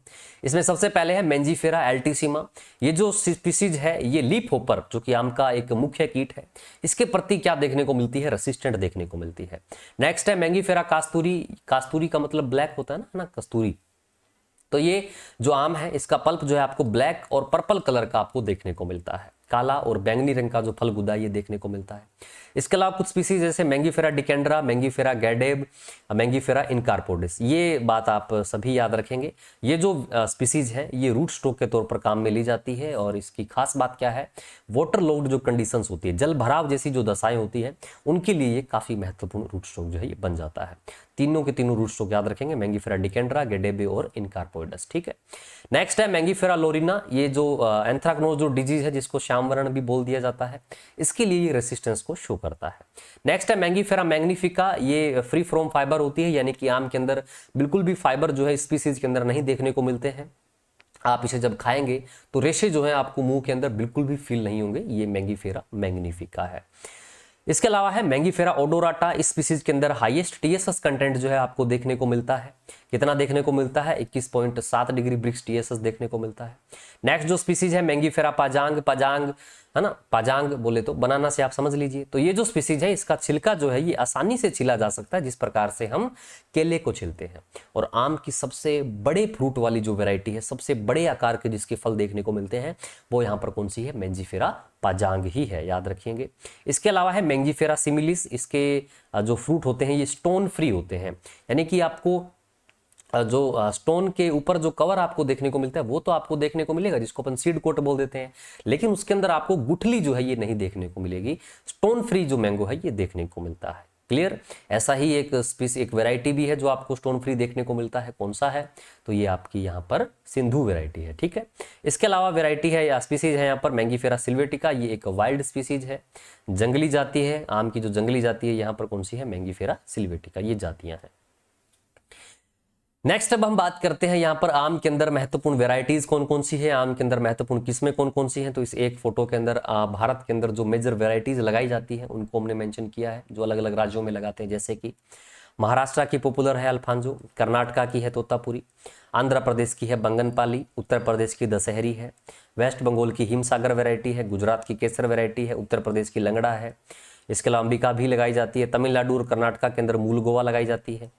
इसमें सबसे पहले है मैंजीफेरा एल्टिसिमा। ये जो स्पीसीज है ये लीफ होपर जो कि आम का एक मुख्य कीट है, इसके प्रति क्या देखने को मिलती है? रेसिस्टेंट देखने को मिलती है। नेक्स्ट है मैंगीफेरा कास्तूरी। कास्तूरी का मतलब ब्लैक होता है ना कस्तूरी। तो ये जो आम है इसका पल्प जो है आपको ब्लैक और पर्पल कलर का आपको देखने को मिलता है। काला और बैंगनी रंग का जो फल गुदा ये देखने को मिलता है। इसके अलावा कुछ स्पीसीज जैसे मैंगीफेरा डिकेंड्रा, मैंगीफेरा गैडेब, मैंगीफेरा इनकार्पोडिस, ये बात आप सभी याद रखेंगे। ये जो स्पीसीज है ये रूट स्टॉक के तौर पर काम में ली जाती है और इसकी खास बात क्या है? वाटर लॉग्ड जो कंडीशंस होती है, जल भराव जैसी जो दशाएं होती है, उनके लिए ये काफी महत्वपूर्ण रूट स्टॉक जो है ये बन जाता है। तीनों के तीनों रूट स्टॉक याद रखेंगे, मैंगीफेरा डिकेंड्रा, गैडेबे और इनकार्पोइडस। ठीक है। नेक्स्ट है मैंगीफेरा लोरिना। ये जो एंथ्राकनोज जो डिजीज है जिसको श्यामवर्ण भी बोल दिया जाता है, इसके लिए ये रेसिस्टेंस को शो करता है। नेक्स्ट है मैंगीफेरा मैग्निफिका। ये फ्री फ्रॉम फाइबर होती है, यानी कि आम के अंदर बिल्कुल भी फाइबर जो है स्पीसीज के अंदर नहीं देखने को मिलते हैं। आप इसे जब खाएंगे तो रेशे जो है आपको मुंह के अंदर बिल्कुल भी फील नहीं होंगे। ये मैंगीफेरा मैग्निफिका है। इसके अलावा है मैंगीफेरा ओडोराटा। इस स्पीसीज के अंदर हाईएस्ट टीएसएस कंटेंट जो है आपको देखने को मिलता है। कितना देखने को मिलता है? 21.7 डिग्री ब्रिक्स टीएसएस देखने को मिलता है। नेक्स्ट जो स्पीसीज है मैंगीफेरा पाजांग। पाजांग है ना, पाजांग बोले तो बनाना से आप समझ लीजिए। तो ये जो स्पीसीज है इसका छिलका जो है ये आसानी से छिला जा सकता है, जिस प्रकार से हम केले को छिलते हैं। और आम की सबसे बड़े फ्रूट वाली जो वेराइटी है, सबसे बड़े आकार के जिसके फल देखने को मिलते हैं, वो यहाँ पर कौन सी है? मैंगीफेरा पाजांग ही है, याद रखिएगा। इसके अलावा है मैंगीफेरा सिमिलिस। इसके जो फ्रूट होते हैं ये स्टोन फ्री होते हैं, यानी कि आपको जो स्टोन के ऊपर जो कवर आपको देखने को मिलता है वो तो आपको देखने को मिलेगा, जिसको अपन सीड कोट बोल देते हैं, लेकिन उसके अंदर आपको गुठली जो है ये नहीं देखने को मिलेगी। स्टोन फ्री जो मैंगो है ये देखने को मिलता है। क्लियर? ऐसा ही एक एक वैरायटी भी है जो आपको स्टोन फ्री देखने को मिलता है। कौन सा है? तो ये आपकी यहाँ पर सिंधु वैरायटी है। ठीक है। इसके अलावा वैरायटी है या स्पीसीज है यहाँ पर मैंगीफेरा सिल्वेटिका। ये एक वाइल्ड स्पीसीज है, जंगली जाति है। आम की जो जंगली जाति है यहाँ पर कौन सी है? मैंगीफेरा सिल्वेटिका। ये जातियां हैं। नेक्स्ट अब हम बात करते हैं यहाँ पर आम के अंदर महत्वपूर्ण वैरायटीज कौन कौन सी है, आम के अंदर महत्वपूर्ण किस्में कौन कौन सी हैं। तो इस एक फोटो के अंदर भारत के अंदर जो मेजर वैरायटीज लगाई जाती है उनको हमने मेंशन किया है, जो अलग अलग राज्यों में लगाते हैं। जैसे कि महाराष्ट्र की पॉपुलर है अल्फांजो, कर्नाटका की है तोतापुरी, आंध्र प्रदेश की है बंगनपाली, उत्तर प्रदेश की दशहरी है, वेस्ट बंगाल की हिमसागर वैरायटी है, गुजरात की केसर वैरायटी है, उत्तर प्रदेश की लंगड़ा है। इसके अलावा अंबिका भी लगाई जाती है। तमिलनाडु और कर्नाटका के अंदर मूल गोवा लगाई जाती है।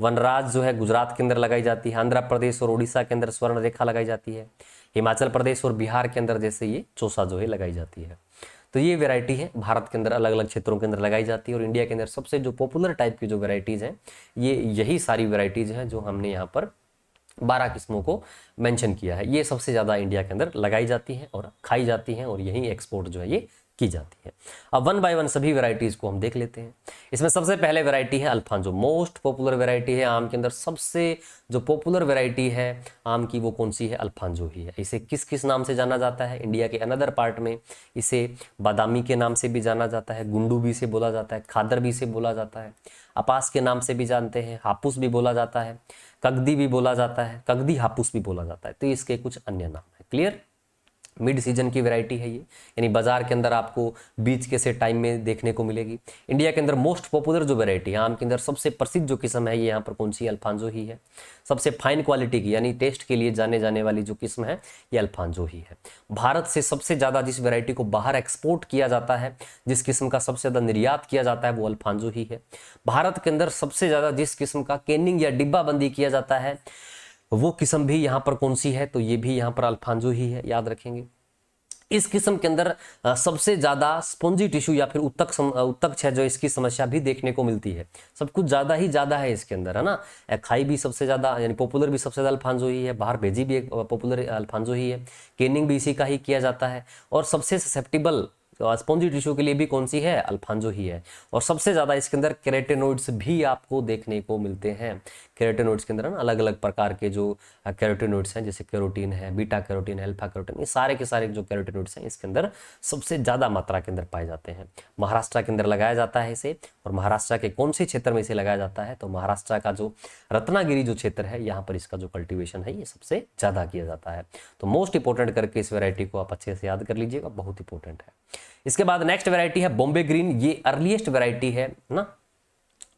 वनराज जो है गुजरात के अंदर लगाई जाती है। आंध्र प्रदेश और उड़ीसा के अंदर स्वर्ण रेखा लगाई जाती है। हिमाचल प्रदेश और बिहार के अंदर जैसे ये चौसा जो है लगाई जाती है। तो ये वैरायटी है भारत के अंदर अलग अलग क्षेत्रों के अंदर लगाई जाती है। और इंडिया के अंदर सबसे जो पॉपुलर टाइप की जो वैरायटीज हैं ये यही सारी वैरायटीज हैं जो हमने यहाँ पर 12 किस्मों को मेंशन किया है। ये सबसे ज़्यादा इंडिया के अंदर लगाई जाती हैं और खाई जाती हैं और यही एक्सपोर्ट जो है ये की जाती है। अब वन बाय वन सभी वैरायटीज को हम देख लेते हैं। इसमें सबसे पहले वैरायटी है अल्फांजो, मोस्ट पॉपुलर वैरायटी है आम के अंदर। सबसे जो पॉपुलर वैरायटी है आम की वो कौन सी है? अल्फांजो ही है। इसे किस किस नाम से जाना जाता है? इंडिया के अनदर पार्ट में इसे बादामी के नाम से भी जाना जाता है, गुंडू भी से बोला जाता है, खादर भी से बोला जाता है, अपास के नाम से भी जानते हैं, हापुस भी बोला जाता है, कगदी भी बोला जाता है, कगदी हापुस भी बोला जाता है। तो इसके कुछ अन्य नाम है। क्लियर? मिड सीजन की वैरायटी है ये, यानी बाजार के अंदर आपको बीच के से टाइम में देखने को मिलेगी। इंडिया के अंदर मोस्ट पॉपुलर जो वैरायटी है आम के अंदर सबसे प्रसिद्ध जो किस्म है ये यहाँ पर कौन सी? अल्फांजो ही है। सबसे फाइन क्वालिटी की यानी टेस्ट के लिए जाने जाने वाली जो किस्म है ये अल्फांजो ही है। भारत से सबसे ज़्यादा जिस वैरायटी को बाहर एक्सपोर्ट किया जाता है, जिस किस्म का सबसे ज़्यादा निर्यात किया जाता है वो अल्फांजो ही है। भारत के अंदर सबसे ज़्यादा जिस किस्म का कैनिंग या डिब्बाबंदी किया जाता है वो किस्म भी यहाँ पर कौन सी है? तो ये भी यहाँ पर अल्फांजो ही है, याद रखेंगे। इस किस्म के अंदर सबसे ज्यादा स्पॉन्जी टिश्यू या फिर उत्तक क्षय जो इसकी समस्या भी देखने को मिलती है। सब कुछ ज्यादा ही ज्यादा है इसके अंदर, है ना। खाई भी सबसे ज्यादा यानी पॉपुलर भी सबसे ज्यादा अल्फांजो ही है, बाहर भेजी भी एक पॉपुलर अल्फांजो ही है, केनिंग भी इसी का ही किया जाता है। और सबसे ससेप्टिबल स्पॉन्जी टिश्यू के लिए भी कौन सी है? अल्फांजो ही है। और सबसे ज्यादा इसके अंदर कैरोटीनॉइड्स भी आपको देखने को मिलते हैं। कैरोटीनॉइड्स के अंदर ना अलग अलग प्रकार के जो कैरोटीनॉइड्स हैं, जैसे कैरोटीन है, बीटा कैरोटीन है, अल्फा कैरोटीन, ये सारे के सारे जो कैरोटीनॉइड्स हैं इसके अंदर सबसे ज्यादा मात्रा के अंदर पाए जाते हैं। महाराष्ट्र के अंदर लगाया जाता है इसे। और महाराष्ट्र के कौन से क्षेत्र में इसे लगाया जाता है? तो महाराष्ट्र का जो रत्नागिरी जो क्षेत्र है यहाँ पर इसका जो कल्टीवेशन है ये सबसे ज्यादा किया जाता है। तो मोस्ट इंपोर्टेंट करके इस वैरायटी को आप अच्छे से याद कर लीजिएगा, बहुत इंपॉर्टेंट है। इसके बाद नेक्स्ट वैरायटी है बॉम्बे ग्रीन। ये अर्लीस्ट वैरायटी है ना,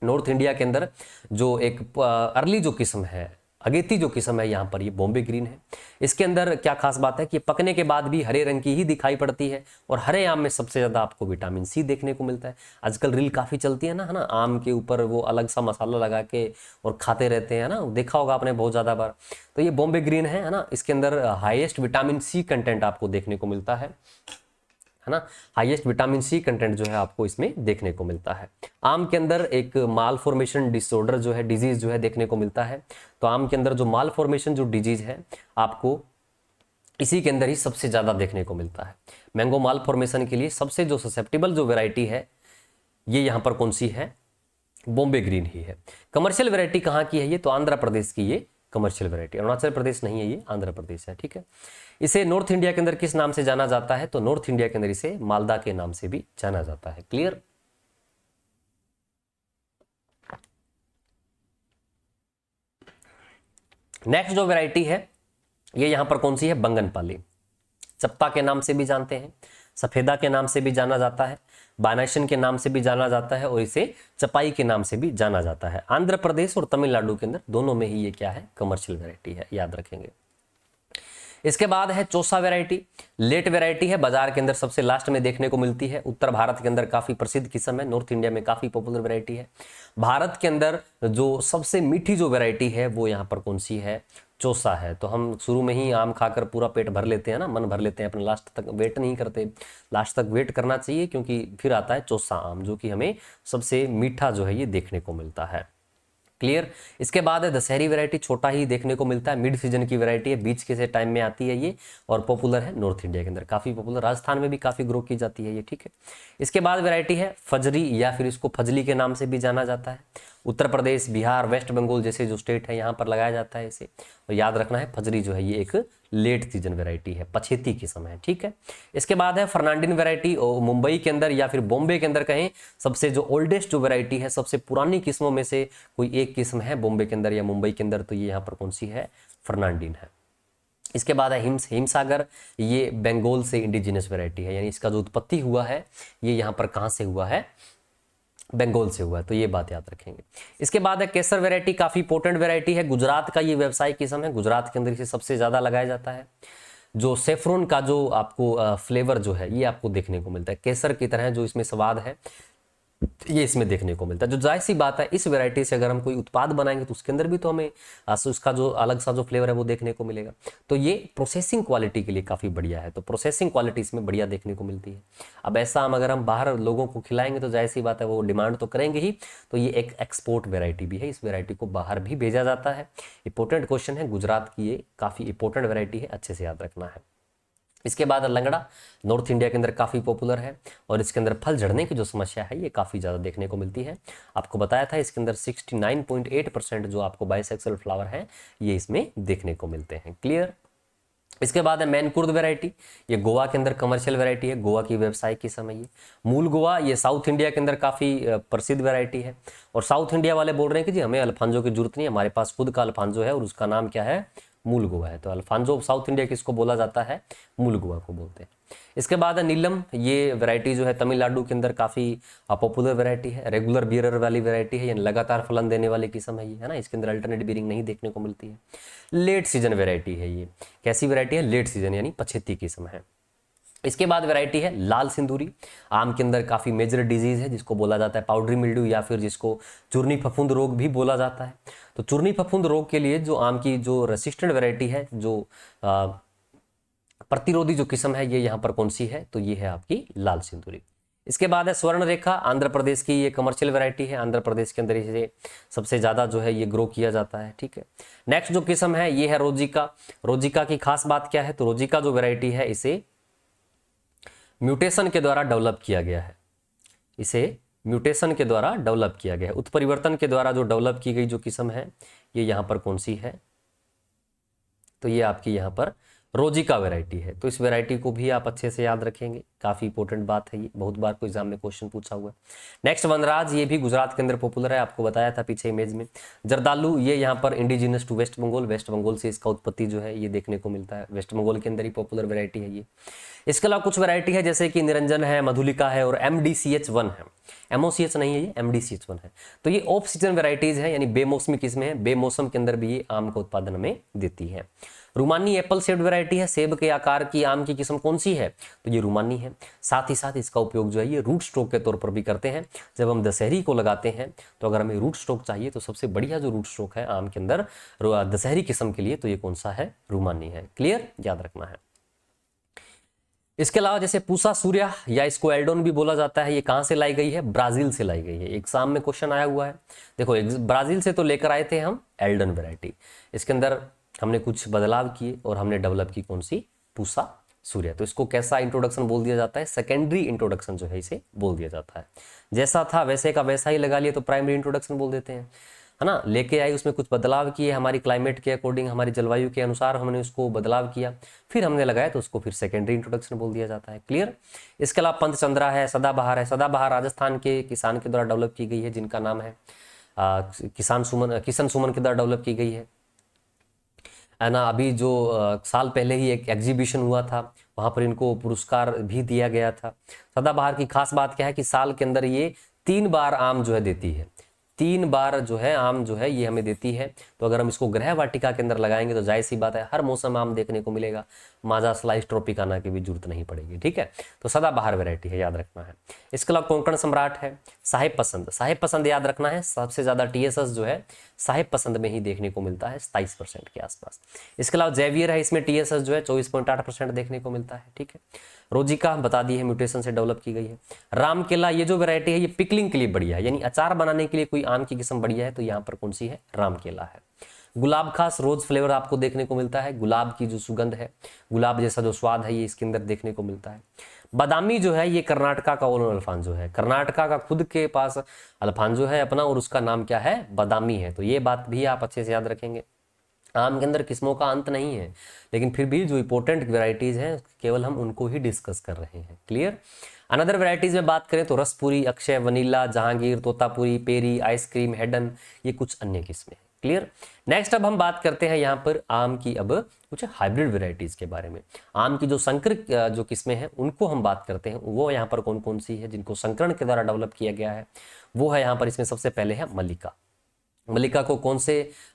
नॉर्थ इंडिया के अंदर जो एक अर्ली जो किस्म है अगेती जो किस्म है यहाँ पर ये बॉम्बे ग्रीन है। इसके अंदर क्या खास बात है कि पकने के बाद भी हरे रंग की ही दिखाई पड़ती है और हरे आम में सबसे ज़्यादा आपको विटामिन सी देखने को मिलता है। आजकल रील काफ़ी चलती है ना आम के ऊपर वो अलग सा मसाला लगा के और खाते रहते हैं ना, देखा होगा आपने बहुत ज़्यादा बार। तो ये बॉम्बे ग्रीन है ना, इसके अंदर हाईएस्ट विटामिन सी कंटेंट आपको देखने को मिलता है ना। हाईएस्ट विटामिन सी कंटेंट जो है आपको इसमें देखने को मिलता है। आम के अंदर एक माल फॉर्मेशन डिसऑर्डर जो है, डिजीज जो है देखने को मिलता है। तो आम के अंदर जो माल फॉर्मेशन जो डिजीज है आपको इसी के अंदर ही सबसे ज्यादा देखने को मिलता है। मैंगो माल फॉर्मेशन के लिए सबसे जो ससेप्टेबल जो वेराइटी है ये यहाँ पर कौन सी है, बॉम्बे ग्रीन ही है। कमर्शियल वेराइटी कहाँ की है ये, तो आंध्र प्रदेश की ये कमर्शियल वेराइटी, अरुणाचल प्रदेश नहीं है ये, आंध्र प्रदेश है, ठीक है। इसे नॉर्थ इंडिया के अंदर किस नाम से जाना जाता है, तो नॉर्थ इंडिया के अंदर इसे मालदा के नाम से भी जाना जाता है। क्लियर। नेक्स्ट जो वेराइटी है ये यहां पर कौन सी है, बंगनपाली। चप्पा के नाम से भी जानते हैं, सफेदा के नाम से भी जाना जाता है, बानाशन के नाम से भी जाना जाता है और इसे चपाई के नाम से भी जाना जाता है। आंध्र प्रदेश और तमिलनाडु के अंदर दोनों में ही ये क्या है, कमर्शियल वेराइटी है, याद रखेंगे। इसके बाद है चौसा वेराइटी। लेट वेराइटी है, बाजार के अंदर सबसे लास्ट में देखने को मिलती है। उत्तर भारत के अंदर काफी प्रसिद्ध किस्म है, नॉर्थ इंडिया में काफी पॉपुलर वेराइटी है। भारत के अंदर जो सबसे मीठी जो वेराइटी है वो यहाँ पर कौन सी है, चौसा है। तो हम शुरू में ही आम खाकर पूरा पेट भर लेते हैं ना, मन भर लेते हैं अपने, लास्ट तक वेट नहीं करते। लास्ट तक वेट करना चाहिए क्योंकि फिर आता है चौसा आम जो कि हमें सबसे मीठा जो है ये देखने को मिलता है। क्लियर। इसके बाद है दशहरी वैरायटी, छोटा ही देखने को मिलता है, मिड सीजन की वैरायटी है, बीच के से टाइम में आती है ये और पॉपुलर है नॉर्थ इंडिया के अंदर, काफी पॉपुलर, राजस्थान में भी काफी ग्रो की जाती है ये, ठीक है। इसके बाद वैरायटी है फजरी या फिर इसको फजली के नाम से भी जाना जाता है। उत्तर प्रदेश, बिहार, वेस्ट बंगाल जैसे जो स्टेट है यहाँ पर लगाया जाता है इसे। और याद रखना है फजरी जो है ये एक लेट सीजन वैरायटी है, पछेती किस्म है, ठीक है। इसके बाद है फर्नांडिन वैरायटी, और मुंबई के अंदर या फिर बॉम्बे के अंदर कहें सबसे जो ओल्डेस्ट जो वैरायटी है, सबसे पुरानी किस्मों में से कोई एक किस्म है बॉम्बे के अंदर या मुंबई के अंदर, तो ये यहाँ पर कौन सी है, फर्नांडिन है। इसके बाद है हिमसागर, ये बंगाल से इंडिजिनस वैरायटी है, यानी इसका जो उत्पत्ति हुआ है ये यहाँ पर कहाँ से हुआ है, बंगाल से हुआ है, तो ये बात याद रखेंगे। इसके बाद है केसर वैरायटी, काफी इंपॉर्टेंट वैरायटी है, गुजरात का ये व्यवसाय किस्म है, गुजरात के अंदर इसे सबसे ज्यादा लगाया जाता है। जो सेफ्रोन का जो आपको फ्लेवर जो है ये आपको देखने को मिलता है, केसर की तरह जो इसमें स्वाद है ये इसमें देखने को मिलता है। जो जाहिर सी बात है इस वैरायटी से अगर हम कोई उत्पाद बनाएंगे तो उसके अंदर भी तो हमें उसका जो अलग सा जो फ्लेवर है वो देखने को मिलेगा। तो ये प्रोसेसिंग क्वालिटी के लिए काफ़ी बढ़िया है, तो प्रोसेसिंग क्वालिटी इसमें बढ़िया देखने को मिलती है। अब ऐसा अगर हम बाहर लोगों को खिलाएंगे तो जाहिर सी बात है वो डिमांड तो करेंगे ही, तो ये एक एक्सपोर्ट वेरायटी भी है, इस वेरायटी को बाहर भी भेजा जाता है। इंपॉर्टेंट क्वेश्चन है, गुजरात की ये काफ़ी इंपॉर्टेंट वेरायटी है, अच्छे से याद रखना है। इसके बाद लंगड़ा, नॉर्थ इंडिया के अंदर काफ़ी पॉपुलर है और इसके अंदर फल झड़ने की जो समस्या है ये काफ़ी ज़्यादा देखने को मिलती है। आपको बताया था इसके अंदर 69.8% जो आपको बाइसेक्सुअल फ्लावर है ये इसमें देखने को मिलते हैं। क्लियर। इसके बाद है मैनकुर्द वैरायटी, ये गोवा के अंदर कमर्शियल वैरायटी है, गोवा की व्यवसाय की समय ये मूल गोवा, ये साउथ इंडिया के अंदर काफ़ी प्रसिद्ध वैरायटी है। और साउथ इंडिया वाले बोल रहे हैं कि जी हमें अल्फांजो की जरूरत नहीं है, हमारे पास खुद का अल्फांजो है और उसका नाम क्या है, मूल गोवा है। तो अल्फांजो साउथ इंडिया किसको बोला जाता है, मूल गोवा को बोलते हैं। इसके बाद है नीलम, ये वैरायटी जो है तमिलनाडु के अंदर काफ़ी पॉपुलर वैरायटी है, रेगुलर बियरर वाली वैरायटी है, यानी लगातार फलन देने वाली किस्म है ये, है ना, इसके अंदर अल्टरनेट बियरिंग नहीं देखने को मिलती है। लेट सीजन वैरायटी है ये, कैसी वैरायटी है, लेट सीजन यानी पछेती किस्म है। इसके बाद वैरायटी है लाल सिंदूरी, आम के अंदर काफ़ी मेजर डिजीज है जिसको बोला जाता है पाउडरी मिल्ड्यू या फिर जिसको चूर्नी फफूंद रोग भी बोला जाता है। तो चूर्नी फफूंद रोग के लिए जो आम की जो रेसिस्टेंट वैरायटी है, जो प्रतिरोधी जो किस्म है ये यहाँ पर कौन सी है, तो ये है आपकी लाल सिंदूरी। इसके बाद है स्वर्ण रेखा, आंध्र प्रदेश की ये कमर्शियल वैरायटी है, आंध्र प्रदेश के अंदर इसे सबसे ज़्यादा जो है ये ग्रो किया जाता है, ठीक है। नेक्स्ट जो किस्म है ये है रोजिका। रोजिका की खास बात क्या है, तो रोजिका जो वैरायटी है इसे म्यूटेशन के द्वारा डेवलप किया गया है, इसे म्यूटेशन के द्वारा डेवलप किया गया है, उत्परिवर्तन के द्वारा जो डेवलप की गई जो किस्म है ये यहाँ पर कौन सी है, तो ये आपकी यहाँ पर रोजिका वैरायटी है। तो इस वैरायटी को भी आप अच्छे से याद रखेंगे। काफी इंपॉर्टेंट बात है, ये बहुत बार कोई एग्जाम में क्वेश्चन पूछा हुआ है। नेक्स्ट वनराज, ये भी गुजरात के अंदर पॉपुलर है, आपको बताया था पीछे इमेज में। जर्दालू, ये यहाँ पर इंडिजिनस टू वेस्ट बंगाल, वेस्ट बंगाल से इसका उत्पत्ति जो है ये देखने को मिलता है, वेस्ट बंगाल के अंदर ही पॉपुलर वैरायटी है ये। इसके अलावा कुछ वैरायटी है जैसे कि निरंजन है, मधुलिका है और MDCH1 है, MOCH नहीं है ये, MDCH1 है। तो ये ऑफ सीजन वैरायटीज है, यानी बेमौसमी किस्में हैं, बेमौसम के अंदर भी ये आम का उत्पादन हमें देती है। रूमानी एप्पल शेप्ड वैरायटी है, सेब के आकार की आम की किस्म कौन सी है, तो ये रूमानी है। साथ ही साथ इसका उपयोग जो है ये रूट स्टॉक के तौर पर भी करते हैं। जब हम दशहरी को लगाते हैं तो अगर हमें रूट स्टॉक चाहिए तो सबसे बढ़िया जो रूट स्टॉक है आम के अंदर दशहरी किस्म के लिए, तो ये कौन सा है, रूमानी है। क्लियर, याद रखना है। इसके अलावा जैसे पूसा सूर्या या इसको एल्डोन भी बोला जाता है, ये कहां से लाई गई है, ब्राजील से लाई गई है। एग्जाम में क्वेश्चन आया हुआ है, देखो ब्राजील से तो लेकर आए थे हम एल्डन वैरायटी, इसके अंदर हमने कुछ बदलाव किए और हमने डेवलप की कौन सी, पूसा सूर्या। तो इसको कैसा इंट्रोडक्शन बोल दिया जाता है, सेकेंडरी इंट्रोडक्शन जो है इसे बोल दिया जाता है। जैसा था वैसे का वैसा ही लगा लिया तो प्राइमरी इंट्रोडक्शन बोल देते हैं, है ना। लेके आई, उसमें कुछ बदलाव किए, हमारी क्लाइमेट के अकॉर्डिंग, हमारी जलवायु के अनुसार हमने उसको बदलाव किया, फिर हमने लगाया तो उसको फिर सेकेंडरी इंट्रोडक्शन बोल दिया जाता है। क्लियर। इसके अलावा पंचचंद्रा है, सदाबहार है। सदाबहार राजस्थान के किसान के द्वारा डेवलप की गई है, जिनका नाम है किसान सुमन के द्वारा डेवलप की गई है ना। अभी जो साल पहले ही एक एग्जीबिशन हुआ था, वहां पर इनको पुरस्कार भी दिया गया था। सदाबहार की खास बात क्या है कि साल के अंदर ये 3 बार आम जो है देती है, 3 बार जो है आम जो है ये हमें देती है। तो अगर हम इसको गृह वाटिका के अंदर लगाएंगे तो जाहिर सी बात है हर मौसम आम देखने को मिलेगा, माजा स्लाइस ट्रोपिकाना की भी जरूरत नहीं पड़ेगी। ठीक है, तो सदाबहार वैरायटी है, याद रखना है। इसके अलावा कोंकण सम्राट है, साहेब पसंद। साहेब पसंद याद रखना है, सबसे ज्यादा TSS जो है साहेब पसंद में ही देखने को मिलता है, 27% के आसपास। इसके अलावा जेवियर है, इसमें TSS जो है 24.8% देखने को मिलता है। ठीक है, रोजिका बता दी है, म्यूटेशन से डेवलप की गई है। रामकेला, ये जो वैरायटी है ये पिकलिंग के लिए बढ़िया है, यानी अचार बनाने के लिए कोई आम की किस्म बढ़िया है तो यहाँ पर कौन सी है, रामकेला है। गुलाब खास, रोज फ्लेवर आपको देखने को मिलता है, गुलाब की जो सुगंध है, गुलाब जैसा जो स्वाद है ये इसके अंदर देखने को मिलता है। बादामी जो है ये कर्नाटका का ओनर अल्फांजो है, कर्नाटका का खुद के पास अल्फांजो है अपना और उसका नाम क्या है, बादामी है। तो ये बात भी आप अच्छे से याद रखेंगे। आम के अंदर किस्मों का अंत नहीं है, लेकिन फिर भी जो इंपॉर्टेंट वेराइटीज हैं केवल हम उनको ही डिस्कस कर रहे हैं। क्लियर। अनदर वेराइटीज में बात करें तो Raspuri, Akshay, vanilla, Jahangir, Totapuri, Pairi, ice cream, Haden, ये कुछ अन्य किस्में हैं। क्लियर। नेक्स्ट अब हम बात करते हैं यहाँ पर आम की अब कुछ हाइब्रिड वेराइटीज के बारे में। आम की जो संकर जो किस्में हैं उनको हम बात करते हैं, वो यहाँ पर कौन कौन सी है जिनको संकरण के द्वारा डेवलप किया गया है, वो है यहाँ पर इसमें सबसे पहले है मल्लिका। मल्लिका को कौन से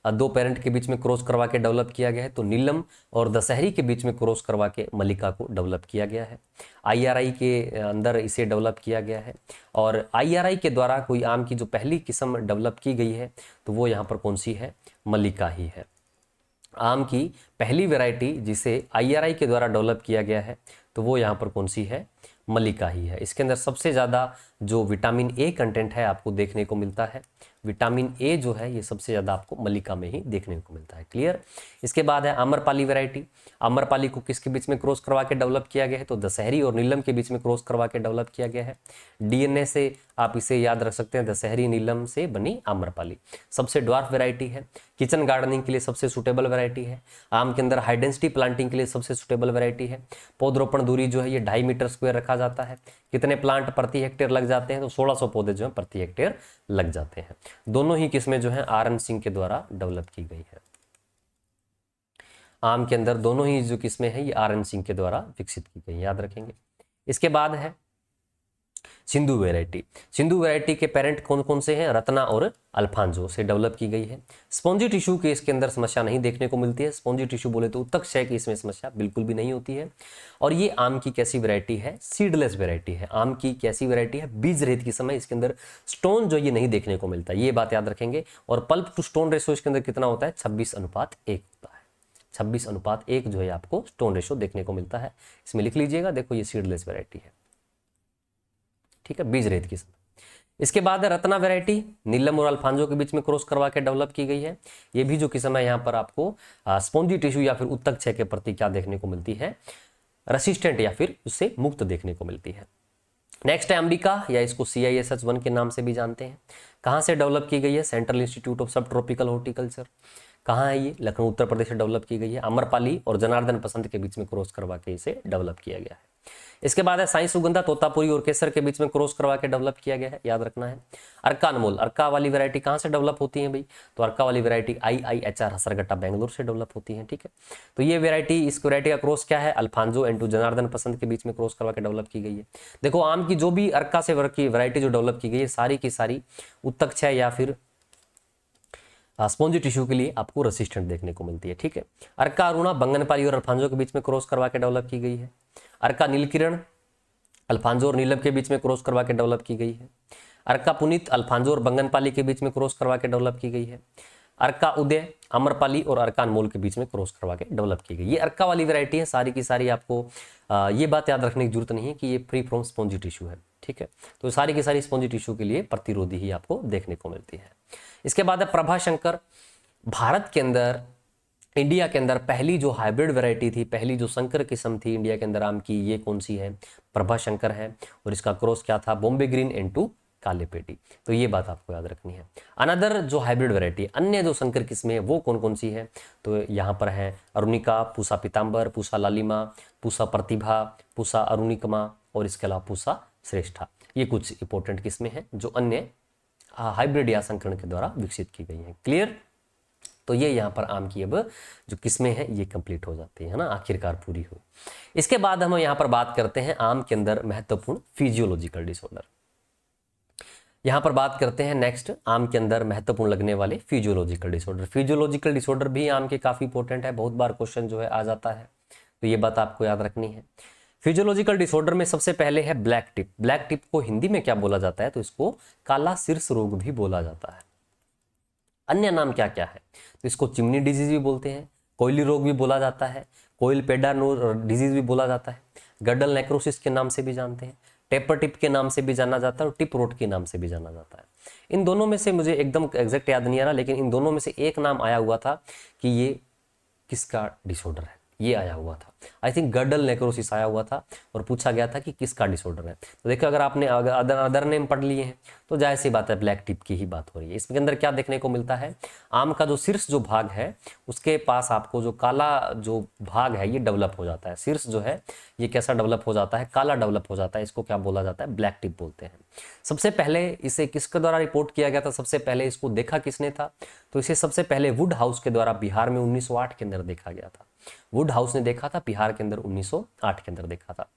2 पेरेंट के बीच में क्रॉस करवा के डेवलप किया गया है, तो नीलम और दशहरी के बीच में क्रॉस करवा के मल्लिका को डेवलप किया गया है। IRI के अंदर इसे डेवलप किया गया है और IRI के द्वारा कोई आम की जो पहली किस्म डेवलप की गई है तो वो यहाँ पर कौन सी है, मल्लिका ही है। आम की पहली वैरायटी जिसे IRI के द्वारा डेवलप किया गया है तो वो यहाँ पर कौन सी है, मल्लिका ही है। इसके अंदर सबसे ज़्यादा जो विटामिन A कंटेंट है आपको देखने को मिलता है, विटामिन A जो है ये सबसे ज़्यादा आपको मल्लिका में ही देखने को मिलता है। क्लियर। इसके बाद है आम्रपाली वैरायटी। आम्रपाली को किसके बीच में क्रॉस करवा के डेवलप किया गया है, तो दशहरी और नीलम के बीच में क्रॉस करवा के डेवलप किया गया है। DNA से आप इसे याद रख सकते हैं, दशहरी नीलम से बनी आम्रपाली। सबसे ड्वार्फ वैरायटी है, किचन गार्डनिंग के लिए सबसे सुटेबल वैरायटी है। आम के अंदर हाई डेंसिटी प्लांटिंग के लिए सबसे सुटेबल वैरायटी है। पौधरोपण दूरी जो है ये 2.5 मीटर स्क्वायर रखा जाता है। कितने प्लांट प्रति हेक्टेयर लग जाते हैं, तो 1600 पौधे जो है प्रति हेक्टेयर लग जाते हैं। दोनों ही किस्में जो है RN सिंह के द्वारा डेवलप की गई है। आम के अंदर दोनों ही जो किस्में हैं ये RN सिंह के द्वारा विकसित की गई, याद रखेंगे। इसके बाद है सिंधु वैरायटी। सिंधु वैरायटी के पेरेंट कौन कौन से हैं, रत्ना और अल्फांजो से डेवलप की गई है। स्पॉन्जी टिश्यू की इसके अंदर समस्या नहीं देखने को मिलती है। स्पॉन्जी टिश्यू बोले तो उत्तक क्षय की इसमें समस्या बिल्कुल भी नहीं होती है। और ये आम की कैसी वैरायटी है, सीडलेस वैरायटी है। आम की कैसी वैरायटी है, बीज रहित किस्म है। इसके अंदर स्टोन जो ये नहीं देखने को मिलता, ये बात याद रखेंगे। और पल्प टू स्टोन रेशो इसके अंदर कितना होता है, 26:1 होता है। 26:1 जो है आपको स्टोन रेशो देखने को मिलता है। इसमें लिख लीजिएगा, देखो ये सीडलेस वैरायटी है, ठीक है, बीज रहित किस्म। इसके बाद है रत्ना वैरायटी, नीलम और अल्फांजो के बीच में क्रॉस करवा के डेवलप की गई है। ये भी जो किस्म है यहाँ पर आपको स्पॉन्जी टिश्यू या फिर उत्तक क्षय के प्रति क्या देखने को मिलती है, रेसिस्टेंट या फिर उससे मुक्त देखने को मिलती है। नेक्स्ट है अंबिका, या इसको CISH1 के नाम से भी जानते हैं। कहाँ से डेवलप की गई है? सेंट्रल इंस्टीट्यूट ऑफ सब ट्रॉपिकल हॉर्टिकल्चर। कहाँ है ये? लखनऊ उत्तर प्रदेश से डेवलप की गई है। आम्रपाली और जनार्दन पसंत के बीच में क्रॉस करवा के इसे डेवलप किया गया है। इसके बाद है साई सुगंधा, तोतापुरी और केसर के बीच में क्रॉस करवा के डेवलप किया गया है, याद रखना है। अर्का अनमोल, अर्का वाली वैरायटी कहाँ से डेवलप होती है भाई? तो अर्का वाली वैरायटी IIHR हसरगट्टा बेंगलोर से डेवलप होती है, ठीक है। तो ये वैरायटी, इस वैरायटी का क्रॉस क्या है? अल्फांजो एंड जनार्दन पसंत के बीच में क्रॉस करवा के डेवलप की गई है। देखो आम की जो भी अर्का से वर्ग की वैरायटी जो डेवलप की गई है, सारी की सारी उत्तक क्षय या फिर स्पॉन्जी टिश्यू के लिए आपको रेसिस्टेंट देखने को मिलती है, ठीक है। अर्का अरुणा बंगनपाली और अल्फांजो के बीच में क्रॉस करवा के डेवलप की गई है। अर्का नीलकिरण अल्फांजो और नीलम के बीच में क्रॉस करवा के डेवलप की गई है। अर्का पुनीत अल्फांजो और बंगनपाली के बीच में क्रॉस करवा के डेवलप की गई है। अर्का उदय अमरपाली और अर्का अनमोल के बीच में क्रॉस करवा के डेवलप की गई। ये अर्का वाली वैरायटी है, सारी की सारी आपको ये बात याद रखने की जरूरत नहीं है कि ये फ्री फ्रॉम स्पॉन्जी टिश्यू है, ठीक है। तो सारी की सारी स्पॉन्जी टिश्यू के लिए प्रतिरोधी ही आपको देखने को मिलती है। इसके बाद है प्रभाशंकर। भारत के अंदर, इंडिया के अंदर पहली जो हाइब्रिड वैरायटी थी, पहली जो संकर किस्म थी इंडिया के अंदर आम की, ये कौन सी है? प्रभाशंकर है। और इसका क्रॉस क्या था? बॉम्बे ग्रीन इनटू काले पेटी। तो ये बात आपको याद रखनी है। अनदर जो हाइब्रिड वैरायटी, अन्य जो संकर किस्में वो कौन कौन सी है? तो यहाँ पर है अरुणिका, पूसा पीताम्बर, पूसा लालिमा, पूसा प्रतिभा, पूसा अरुणिकमा और इसके अलावा पूसा श्रेष्ठा। ये कुछ इंपॉर्टेंट किस्में हैं जो अन्य हाइब्रिड या संकरण के द्वारा विकसित की गई हैं। क्लियर? तो ये यहाँ पर आम की अब जो किस्में हैं ये कंप्लीट हो जाती है ना, आखिरकार पूरी हुई। इसके बाद हम यहाँ पर बात करते हैं आम के अंदर महत्वपूर्ण फिजियोलॉजिकल डिसऑर्डर। यहाँ पर बात करते हैं नेक्स्ट, आम के अंदर महत्वपूर्ण लगने वाले फिजियोलॉजिकल डिसऑर्डर। फिजियोलॉजिकल डिसऑर्डर भी आम के काफी इंपॉर्टेंट है, बहुत बार क्वेश्चन जो है आ जाता है, तो ये बात आपको याद रखनी है। फिजियोलॉजिकल डिसऑर्डर में सबसे पहले है ब्लैक टिप। ब्लैक टिप को हिंदी में क्या बोला जाता है? तो इसको काला शीर्ष रोग भी बोला जाता है। अन्य नाम क्या क्या है? तो इसको चिमनी डिजीज भी बोलते हैं, कोयली रोग भी बोला जाता है, कोयल पेडा डिजीज भी बोला जाता है, गडल नेक्रोसिस के नाम से भी जानते हैं, टेपर टिप के नाम से भी जाना जाता है और टिप रोट के नाम से भी जाना जाता है। इन दोनों में से मुझे एकदम एग्जैक्ट याद नहीं आ रहा, लेकिन इन दोनों में से एक नाम आया हुआ था कि ये किसका डिसऑर्डर है, ये आया हुआ था। आई थिंक गडल नेक्रोसिस आया हुआ था और पूछा गया था कि किसका डिसऑर्डर है। तो देखो अगर आपने अदर नेम पढ़ लिए हैं तो जाहिर सी बात है ब्लैक टिप की ही बात हो रही है। इसके अंदर क्या देखने को मिलता है? आम का जो शीर्ष जो भाग है उसके पास आपको जो काला जो भाग है ये डेवलप हो जाता है। शीर्ष जो है ये कैसा डेवलप हो जाता है? काला डेवलप हो जाता है। इसको क्या बोला जाता है? ब्लैक टिप बोलते हैं। सबसे पहले इसे किसके द्वारा रिपोर्ट किया गया था? सबसे पहले इसको देखा किसने था? तो इसे सबसे पहले वुड हाउस के द्वारा बिहार में 1908 के अंदर देखा गया था। वुड हाउस ने देखा था बिहार के अंदर 1908 के अंदर देखा था।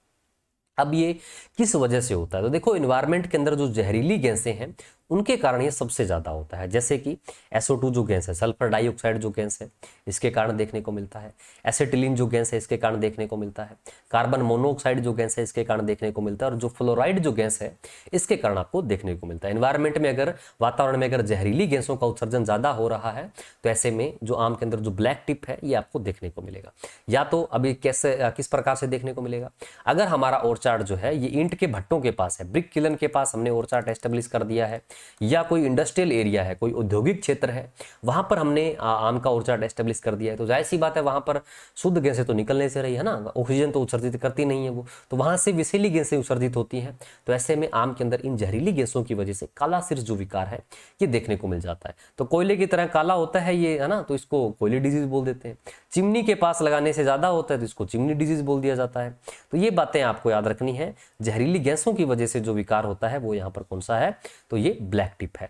अब ये किस वजह से होता है? तो देखो एनवायरनमेंट के अंदर जो जहरीली गैसें हैं उनके कारण ये सबसे ज्यादा होता है। जैसे कि SO2 जो गैस है, सल्फर डाइऑक्साइड जो गैस है, इसके कारण देखने को मिलता है। एसिटिलीन जो गैस है इसके कारण देखने को मिलता है। कार्बन मोनोऑक्साइड जो गैस है इसके कारण देखने को मिलता है। और जो फ्लोराइड जो गैस है इसके कारण आपको देखने को मिलता है। एनवायरनमेंट में अगर वातावरण में अगर जहरीली गैसों का उत्सर्जन ज्यादा हो रहा है तो ऐसे में जो आम के अंदर जो ब्लैक टिप है ये आपको देखने को मिलेगा। या तो अभी कैसे किस प्रकार से देखने को मिलेगा? अगर हमारा ओरचार्ड जो है ये ईंट के भट्टों के पास है, ब्रिक किलन के पास हमने ओरचार्ड एस्टेब्लिश कर दिया है, या कोई इंडस्ट्रियल एरिया है, कोई औद्योगिक क्षेत्र है, वहां पर हमने आम का ओरचार्ड एस्टेब्लिश कर दिया है, तो जाहिर सी बात है वहां पर शुद्ध गैसें तो निकलने से रही है ना, ऑक्सीजन तो उत्सर्जित करती नहीं है वो, तो वहां से विषैली गैसें उत्सर्जित होती हैं। तो ऐसे में आम के अंदर इन जहरीली गैसों की वजह से काला शीर्ष जो विकार है ये देखने को मिल जाता है। तो कोयले की तरह काला होता है ये, है ना, तो इसको कोयले डिजीज बोल देते हैं। चिमनी के पास लगाने से ज्यादा होता है तो इसको चिमनी डिजीज बोल दिया जाता है। तो ये बातें आपको याद रखनी है। जहरीली गैसों की वजह से जो विकार होता है वो यहाँ पर कौन सा है? तो ये ब्लैक टिप है।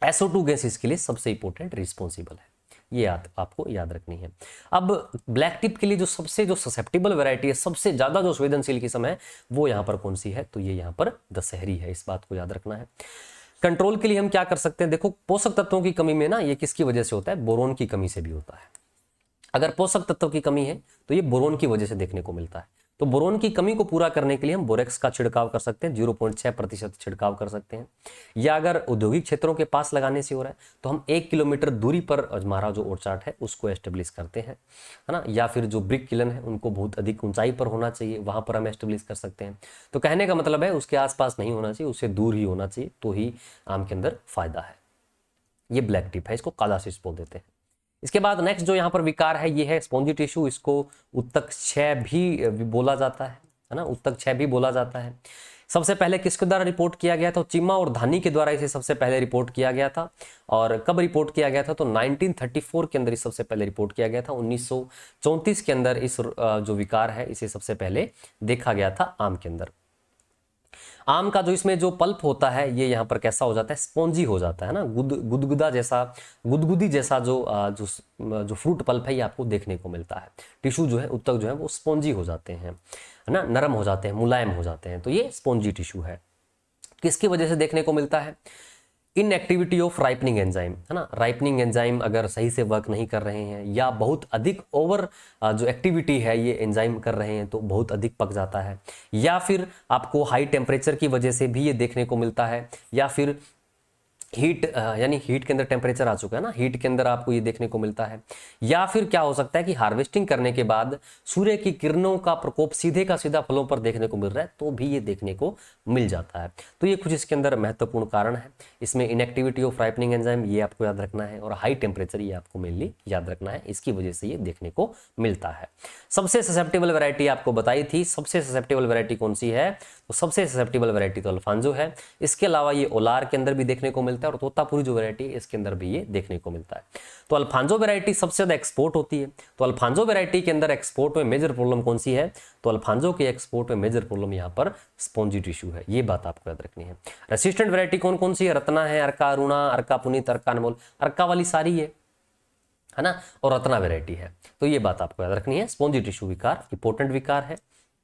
SO2 गैस इसके लिए सबसे इंपॉर्टेंट रिस्पॉन्सिबल है, ये आपको याद रखनी है। अब ब्लैक टिप के लिए जो सबसे जो ससेप्टेबल वैरायटी है, सबसे ज्यादा जो संवेदनशील किस्म है वो यहाँ पर कौन सी है? तो ये यहाँ पर दशहरी है, इस बात को याद रखना है। कंट्रोल के लिए हम क्या कर सकते हैं? देखो पोषक तत्वों की कमी में ना ये किसकी वजह से होता है? बोरोन की कमी से भी होता है। अगर पोषक तत्व की कमी है तो ये बोरोन की वजह से देखने को मिलता है। तो बोरोन की कमी को पूरा करने के लिए हम बोरेक्स का छिड़काव कर सकते हैं, 0.6% छिड़काव कर सकते हैं। या अगर औद्योगिक क्षेत्रों के पास लगाने से हो रहा है तो हम 1 किलोमीटर दूरी पर हमारा जो ओरचार्ड है उसको एस्टेब्लिश करते हैं, है ना। या फिर जो ब्रिक किलन है उनको बहुत अधिक ऊंचाई पर होना चाहिए, वहां पर हम एस्टेब्लिश कर सकते हैं। तो कहने का मतलब है उसके आसपास नहीं होना चाहिए, उससे दूर ही होना चाहिए, तो ही आम के अंदर फायदा है। ये ब्लैक टिप है, इसको काला शीर्ष बोल देते हैं। इसके बाद नेक्स्ट जो यहाँ पर विकार है ये है स्पॉन्जी टिश्यू, इसको उत्तक क्षय भी बोला जाता है ना, उत्तक क्षय भी बोला जाता है। सबसे पहले किसके द्वारा रिपोर्ट किया गया था? चिम्मा और धानी के द्वारा इसे सबसे पहले रिपोर्ट किया गया था। और कब रिपोर्ट किया गया था? तो 1934 के अंदर इस सबसे पहले रिपोर्ट किया गया था। 1934 के अंदर इस जो विकार है इसे सबसे पहले देखा गया था आम के अंदर। आम का जो इसमें जो पल्प होता है ये यहाँ पर कैसा हो जाता है? स्पॉन्जी हो जाता है ना, गुदगुदा जैसा, गुदगुदी जैसा जो फ्रूट पल्प है ये आपको देखने को मिलता है। टिश्यू जो है उत्तक जो है वो स्पॉन्जी हो जाते हैं, है ना, नरम हो जाते हैं, मुलायम हो जाते हैं, तो ये स्पॉन्जी टिश्यू है। किसकी वजह से देखने को मिलता है? इनएक्टिविटी ऑफ राइपनिंग एंजाइम, है ना, राइपनिंग एंजाइम अगर सही से वर्क नहीं कर रहे हैं या बहुत अधिक ओवर जो एक्टिविटी है ये एंजाइम कर रहे हैं तो बहुत अधिक पक जाता है, या फिर आपको हाई टेम्परेचर की वजह से भी ये देखने को मिलता है, या फिर हीट यानी हीट के अंदर टेम्परेचर आ चुका है ना, हीट के अंदर आपको ये देखने को मिलता है, या फिर क्या हो सकता है कि हार्वेस्टिंग करने के बाद सूर्य की किरणों का प्रकोप सीधे का सीधा फलों पर देखने को मिल रहा है तो भी ये देखने को मिल जाता है। तो ये कुछ इसके अंदर महत्वपूर्ण कारण है। इसमें इनएक्टिविटी ऑफ राइपनिंग एंजाइम ये आपको याद रखना है, और हाई टेम्परेचर ये आपको मेनली याद रखना है, इसकी वजह से ये देखने को मिलता है। सबसे ससेप्टेबल वैरायटी आपको बताई थी, सबसे ससेप्टेबल वैरायटी कौन सी है? तो सबसे ससेप्टेबल वैरायटी तो अल्फांजो है। इसके अलावा ये ओलार के अंदर भी देखने को मिलता है, और तोतापुरी जो वैरायटी है इसके अंदर भी ये देखने को मिलता है। तो अल्फांजो वैरायटी सबसे ज्यादा एक्सपोर्ट होती है। तो अल्फांजो वैरायटी के अंदर एक्सपोर्ट में मेजर प्रॉब्लम कौन सी है? तो अल्फांजो के एक्सपोर्ट में मेजर प्रॉब्लम यहाँ पर स्पॉन्जी टिश्यू है, ये बात आपको याद रखनी है। रेसिस्टेंट वैरायटी कौन कौन सी है? रत्ना है, अर्का अरुणा, अर्का पुनीत, अर्का अनमोल, अर्का वाली सारी है ना, और रत्ना वैरायटी है। तो ये बात आपको याद रखनी है। स्पॉन्जी टिश्यू विकार इंपॉर्टेंट विकार है,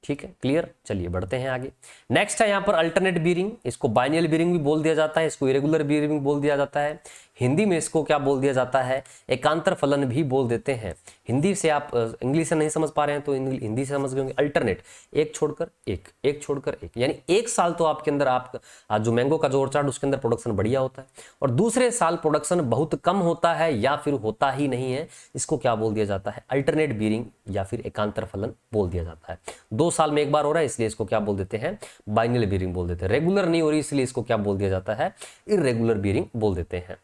ठीक है, क्लियर। चलिए बढ़ते हैं आगे। नेक्स्ट है यहाँ पर अल्टरनेट बीरिंग। इसको बाइनियल बीरिंग भी बोल दिया जाता है, इसको इरेगुलर बीरिंग भी बोल दिया जाता है। हिंदी में इसको क्या बोल दिया जाता है? एकांतर फलन भी बोल देते हैं। हिंदी से आप इंग्लिश से नहीं समझ पा रहे हैं तो हिंदी से समझ गए होंगे। अल्टरनेट, एक छोड़कर एक, एक छोड़कर एक, यानी एक साल तो आपके अंदर आप जो मैंगो का जो ऑर्चार्ड उसके अंदर प्रोडक्शन बढ़िया होता है, और दूसरे साल प्रोडक्शन बहुत कम होता है या फिर होता ही नहीं है। इसको क्या बोल दिया जाता है? अल्टरनेट बीरिंग या फिर एकांतर फलन बोल दिया जाता है। 2 साल में एक बार हो रहा है इसलिए इसको क्या बोल देते हैं? बाइनल बीरिंग बोल देते हैं। रेगुलर नहीं हो रही इसलिए इसको क्या बोल दिया जाता है? इरेगुलर बीरिंग बोल देते हैं।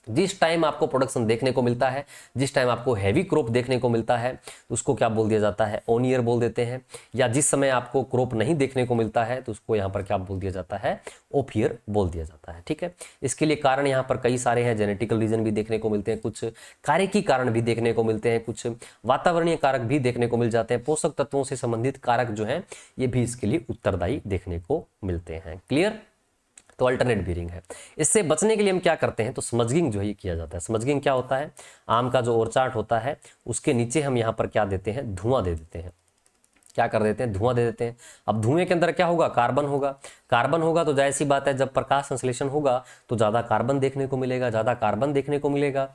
जिस टाइम आपको प्रोडक्शन देखने को मिलता है, जिस टाइम आपको हैवी क्रॉप देखने को मिलता है, उसको क्या बोल दिया जाता है? ऑन ईयर बोल देते हैं। या जिस समय आपको क्रॉप नहीं देखने को मिलता है तो उसको यहाँ पर क्या बोल दिया जाता है? ऑफ ईयर बोल दिया जाता है, ठीक है। इसके लिए कारण यहाँ पर कई सारे हैं। जेनेटिकल रीजन भी देखने को मिलते हैं, कुछ कार्यकी कारण भी देखने को मिलते हैं, कुछ वातावरणीय कारक भी देखने को मिल जाते हैं, पोषक तत्वों से संबंधित कारक जो हैं ये भी इसके लिए उत्तरदायी देखने को मिलते हैं। क्लियर। तो अल्टरनेट बीरिंग है। इससे बचने के लिए हम क्या करते हैं? तो स्मजगिंग जो है ये किया जाता है। स्मजगिंग क्या होता है? आम का जो ओरचार्ट होता है उसके नीचे हम यहाँ पर क्या देते हैं? धुआं दे देते हैं। क्या कर देते हैं? धुआं दे देते हैं। अब धुएं के अंदर क्या होगा? कार्बन होगा। कार्बन होगा तो जाहिर सी बात है जब प्रकाश संश्लेषण होगा तो ज्यादा कार्बन देखने को मिलेगा। ज्यादा कार्बन देखने को मिलेगा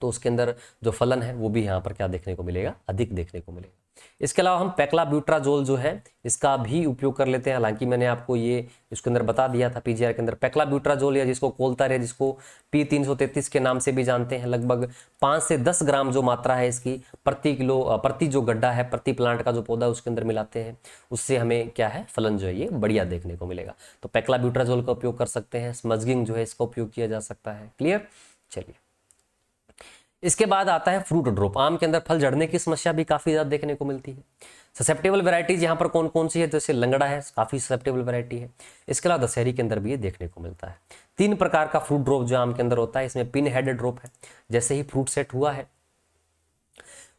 तो उसके अंदर जो फलन है वो भी यहाँ पर क्या देखने को मिलेगा? अधिक देखने को मिलेगा। इसके अलावा हम पेक्लाब्यूट्राजोल जो है इसका भी उपयोग कर लेते हैं। हालांकि मैंने आपको ये इसके अंदर बता दिया था पीजीआर के अंदर। पेक्लाब्यूट्राजोल या जिसको कोलतार या जिसको P333 के नाम से भी जानते हैं, लगभग 5 से 10 ग्राम जो मात्रा है इसकी प्रति किलो, प्रति जो गड्ढा है, प्रति प्लांट का जो पौधा उसके अंदर मिलाते हैं, उससे हमें क्या है? फलन जो है ये बढ़िया देखने को मिलेगा। तो पेक्लाब्यूट्राजोल का उपयोग कर सकते हैं। स्मजगिंग जो है इसका उपयोग किया जा सकता है। क्लियर। चलिए इसके बाद आता है फ्रूट ड्रॉप। आम के अंदर फल झड़ने की समस्या भी काफी ज्यादा देखने को मिलती है। ससेप्टेबल वैरायटीज यहाँ पर कौन कौन सी है? जैसे लंगड़ा है, काफी ससेप्टेबल वैरायटी है। इसके अलावा दशहरी के अंदर भी ये देखने को मिलता है। 3 प्रकार का फ्रूट ड्रॉप जो आम के अंदर होता है, इसमें पिन हेडेड ड्रॉप है। जैसे ही फ्रूट सेट हुआ है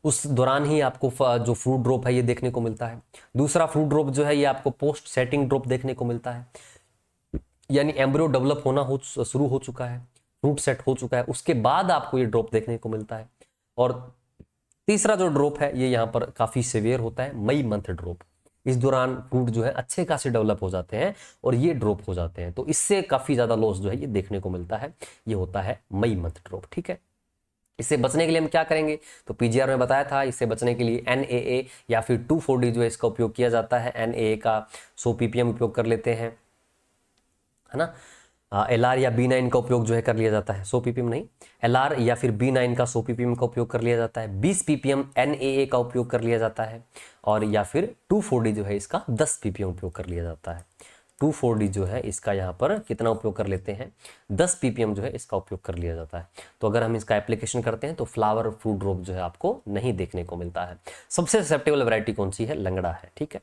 उस दौरान ही आपको जो फ्रूट ड्रॉप है ये देखने को मिलता है। दूसरा फ्रूट ड्रॉप जो है ये आपको पोस्ट सेटिंग ड्रॉप देखने को मिलता है, यानी एम्ब्रियो डेवलप होना शुरू हो चुका है, फ्रूट सेट हो चुका है, उसके बाद आपको ये ड्रॉप देखने को मिलता है। और तीसरा जो ड्रॉप है ये यहाँ पर काफी सीवियर होता है, मई मंथ ड्रॉप। इस दौरान फ्रूट जो है अच्छे खासे डेवलप हो जाते हैं और ये ड्रॉप हो जाते हैं, तो इससे काफी ज्यादा लॉस जो है ये देखने को मिलता है। ये होता है मई मंथ ड्रॉप, ठीक है। इससे बचने के लिए हम क्या करेंगे? तो पीजीआर में बताया था, इससे बचने के लिए NAA या फिर 2,4-D जो है इसका उपयोग किया जाता है। NAA का 100 ppm उपयोग कर लेते हैं, है ना। LR या B9 का उपयोग जो है कर लिया जाता है। 100 ppm नहीं, LR या फिर B9 का 100 ppm का उपयोग कर लिया जाता है। 20 ppm NAA का उपयोग कर लिया जाता है, और या फिर 2,4-D जो है इसका 10 ppm उपयोग कर लिया जाता है। 2,4-D जो है इसका यहाँ पर कितना उपयोग कर लेते हैं? 10 ppm जो है इसका उपयोग कर लिया जाता है। तो अगर हम इसका एप्लीकेशन करते हैं तो फ्लावर फ्रूट ड्रॉप जो है आपको नहीं देखने को मिलता है। सबसे ससेप्टेबल वैरायटी कौन सी है? लंगड़ा है, ठीक है।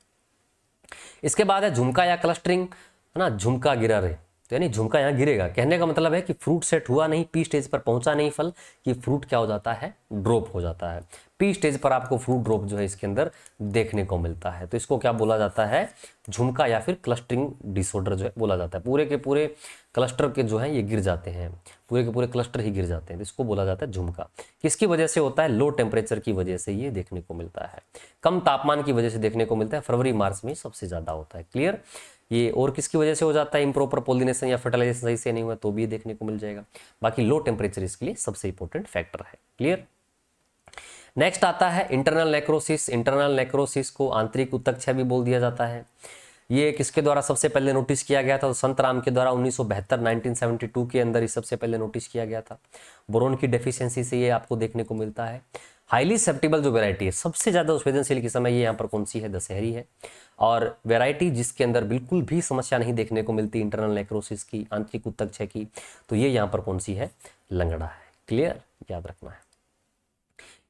इसके बाद है झुमका या क्लस्टरिंग, है ना, झुमका गिरा रे, तो यानी झुमका यहाँ गिरेगा। कहने का मतलब है कि फ्रूट सेट हुआ नहीं, पी स्टेज पर पहुंचा नहीं फल, कि फ्रूट क्या हो जाता है, ड्रॉप हो जाता है। पी स्टेज पर आपको फ्रूट ड्रॉप जो है इसके अंदर देखने को मिलता है। तो इसको क्या बोला जाता है, झुमका या फिर क्लस्टरिंग डिसऑर्डर जो है बोला जाता है। पूरे के पूरे क्लस्टर के जो है ये गिर जाते हैं, पूरे के पूरे क्लस्टर ही गिर जाते हैं, तो इसको बोला जाता है झुमका। किसकी वजह से होता है, लो टेम्परेचर की वजह से ये देखने को मिलता है, कम तापमान की वजह से देखने को मिलता है। फरवरी मार्च में सबसे ज्यादा होता है। क्लियर। ये और किसकी वजह से हो जाता है, इम्प्रॉपर पोलिनेशन या फर्टिलाइजेशन सही से नहीं हुआ तो भी देखने को मिल जाएगा। बाकी लो टेम्परेचर इसके लिए सबसे इंपॉर्टेंट फैक्टर है। क्लियर। नेक्स्ट आता है इंटरनल नेक्रोसिस। इंटरनल नेक्रोसिस को आंतरिक उत्तक भी बोल दिया जाता है। ये किसके द्वारा सबसे पहले नोटिस किया गया था, तो संत राम के द्वारा 1972 के अंदर ही सबसे पहले नोटिस किया गया था। बोरोन की डेफिशिएंसी से ये आपको देखने को मिलता है। हाईली सेप्टिबल जो वेराइटी है, सबसे ज्यादा संवेदनशील किस्म समय ये यहाँ पर कौन सी है, दशहरी है। और वेराइटी जिसके अंदर बिल्कुल भी समस्या नहीं देखने को मिलती इंटरनल नेक्रोसिस की, आंतरिक उत्तक की, तो ये यहाँ पर कौन सी है, लंगड़ा है। क्लियर, याद रखना है।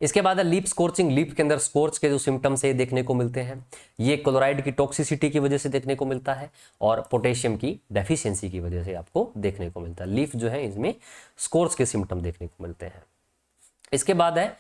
इसके बाद है लीप स्कोर्चिंग। लीप के अंदर स्कोर्च के जो सिम्टम्स है देखने को मिलते हैं, ये क्लोराइड की टॉक्सिसिटी की वजह से देखने को मिलता है और पोटेशियम की डेफिशिएंसी की वजह से आपको देखने को मिलता है। लीफ जो है इसमें स्कोर्च के सिम्टम देखने को मिलते हैं। इसके बाद है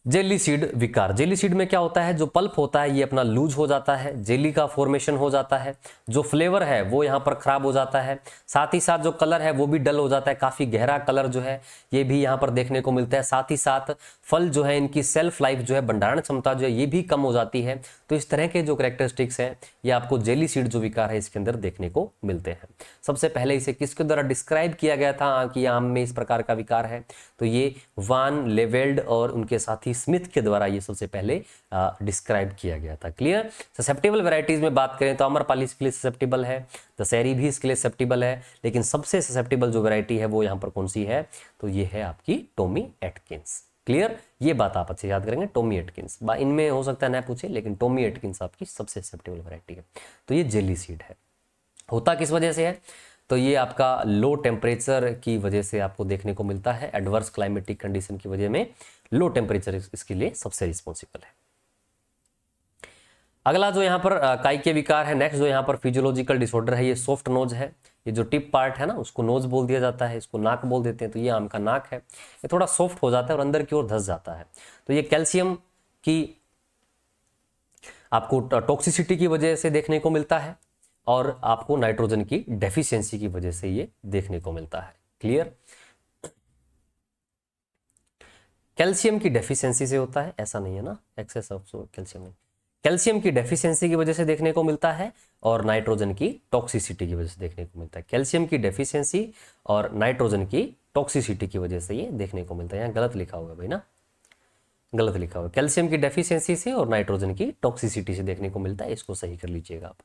जेली सीड विकार। जेली सीड में क्या होता है, जो पल्प होता है ये अपना लूज हो जाता है, जेली का फॉर्मेशन हो जाता है, जो फ्लेवर है वो यहाँ पर खराब हो जाता है, साथ ही साथ जो कलर है वो भी डल हो जाता है, काफी गहरा कलर जो है ये भी यहाँ पर देखने को मिलता है। साथ ही साथ फल जो है इनकी सेल्फ लाइफ जो है, भंडारण क्षमता जो है ये भी कम हो जाती है। तो इस तरह के जो कैरेक्टरिस्टिक्स है ये आपको जेली सीड जो विकार है इसके अंदर देखने को मिलते हैं। सबसे पहले इसे किसके द्वारा डिस्क्राइब किया गया था कि आम में इस प्रकार का विकार है, तो ये वान लेवेल्ड और उनके साथी स्मिथ के द्वारा ये सबसे पहले डिस्क्राइब किया गया था। क्लियर। ससेप्टेबल वैरायटीज में बात करें तो अमरपाली इसके लिए ससेप्टेबल है, दशहरी भी इसके लिए ससेप्टेबल है, लेकिन सबसे ससेप्टेबल जो वैरायटी है वो यहाँ पर कौन सी है, तो ये है आपकी टॉमी एटकिंस। क्लियर, ये बात आप अच्छे याद करेंगे, टॉमी एटकिंस। इनमें हो सकता है ना पूछे, लेकिन टॉमी एटकिंस आपकी सबसे ससेप्टेबल वैरायटी है। तो ये जेली सीड है। होता किस वजह से है, तो ये आपका लो टेम्परेचर की वजह से आपको देखने को मिलता है। एडवर्स क्लाइमेटिक कंडीशन की वजह में लो टेम्परेचर इसके लिए सबसे रिस्पॉन्सिबल है। अगला जो यहाँ पर काई के विकार है, नेक्स्ट जो यहाँ पर फिजियोलॉजिकल डिसऑर्डर है, ये सॉफ्ट नोज है। ये जो टिप पार्ट है ना उसको नोज बोल दिया जाता है, इसको नाक बोल देते हैं। तो ये आम का नाक है, ये थोड़ा सॉफ्ट हो जाता है और अंदर की ओर धंस जाता है। तो ये कैल्शियम की आपको टॉक्सिसिटी की वजह से देखने को मिलता है और आपको नाइट्रोजन की डेफिशिएंसी की वजह से ये देखने को मिलता है। क्लियर। कैल्शियम की डेफिशिएंसी से होता है, ऐसा नहीं है ना, एक्सेस ऑफ कैल्शियम नहीं, कैल्शियम की डेफिशिएंसी की वजह से देखने को मिलता है और नाइट्रोजन की टॉक्सिसिटी की वजह से देखने को मिलता है। कैल्शियम की डेफिशिएंसी और नाइट्रोजन की टॉक्सिसिटी की वजह से ये देखने को मिलता है। यहाँ गलत लिखा हुआ है भाई ना, गलत लिखा हुआ है। कैल्शियम की डेफिशिएंसी से और नाइट्रोजन की टॉक्सिसिटी से देखने को मिलता है, इसको सही कर लीजिएगा आप।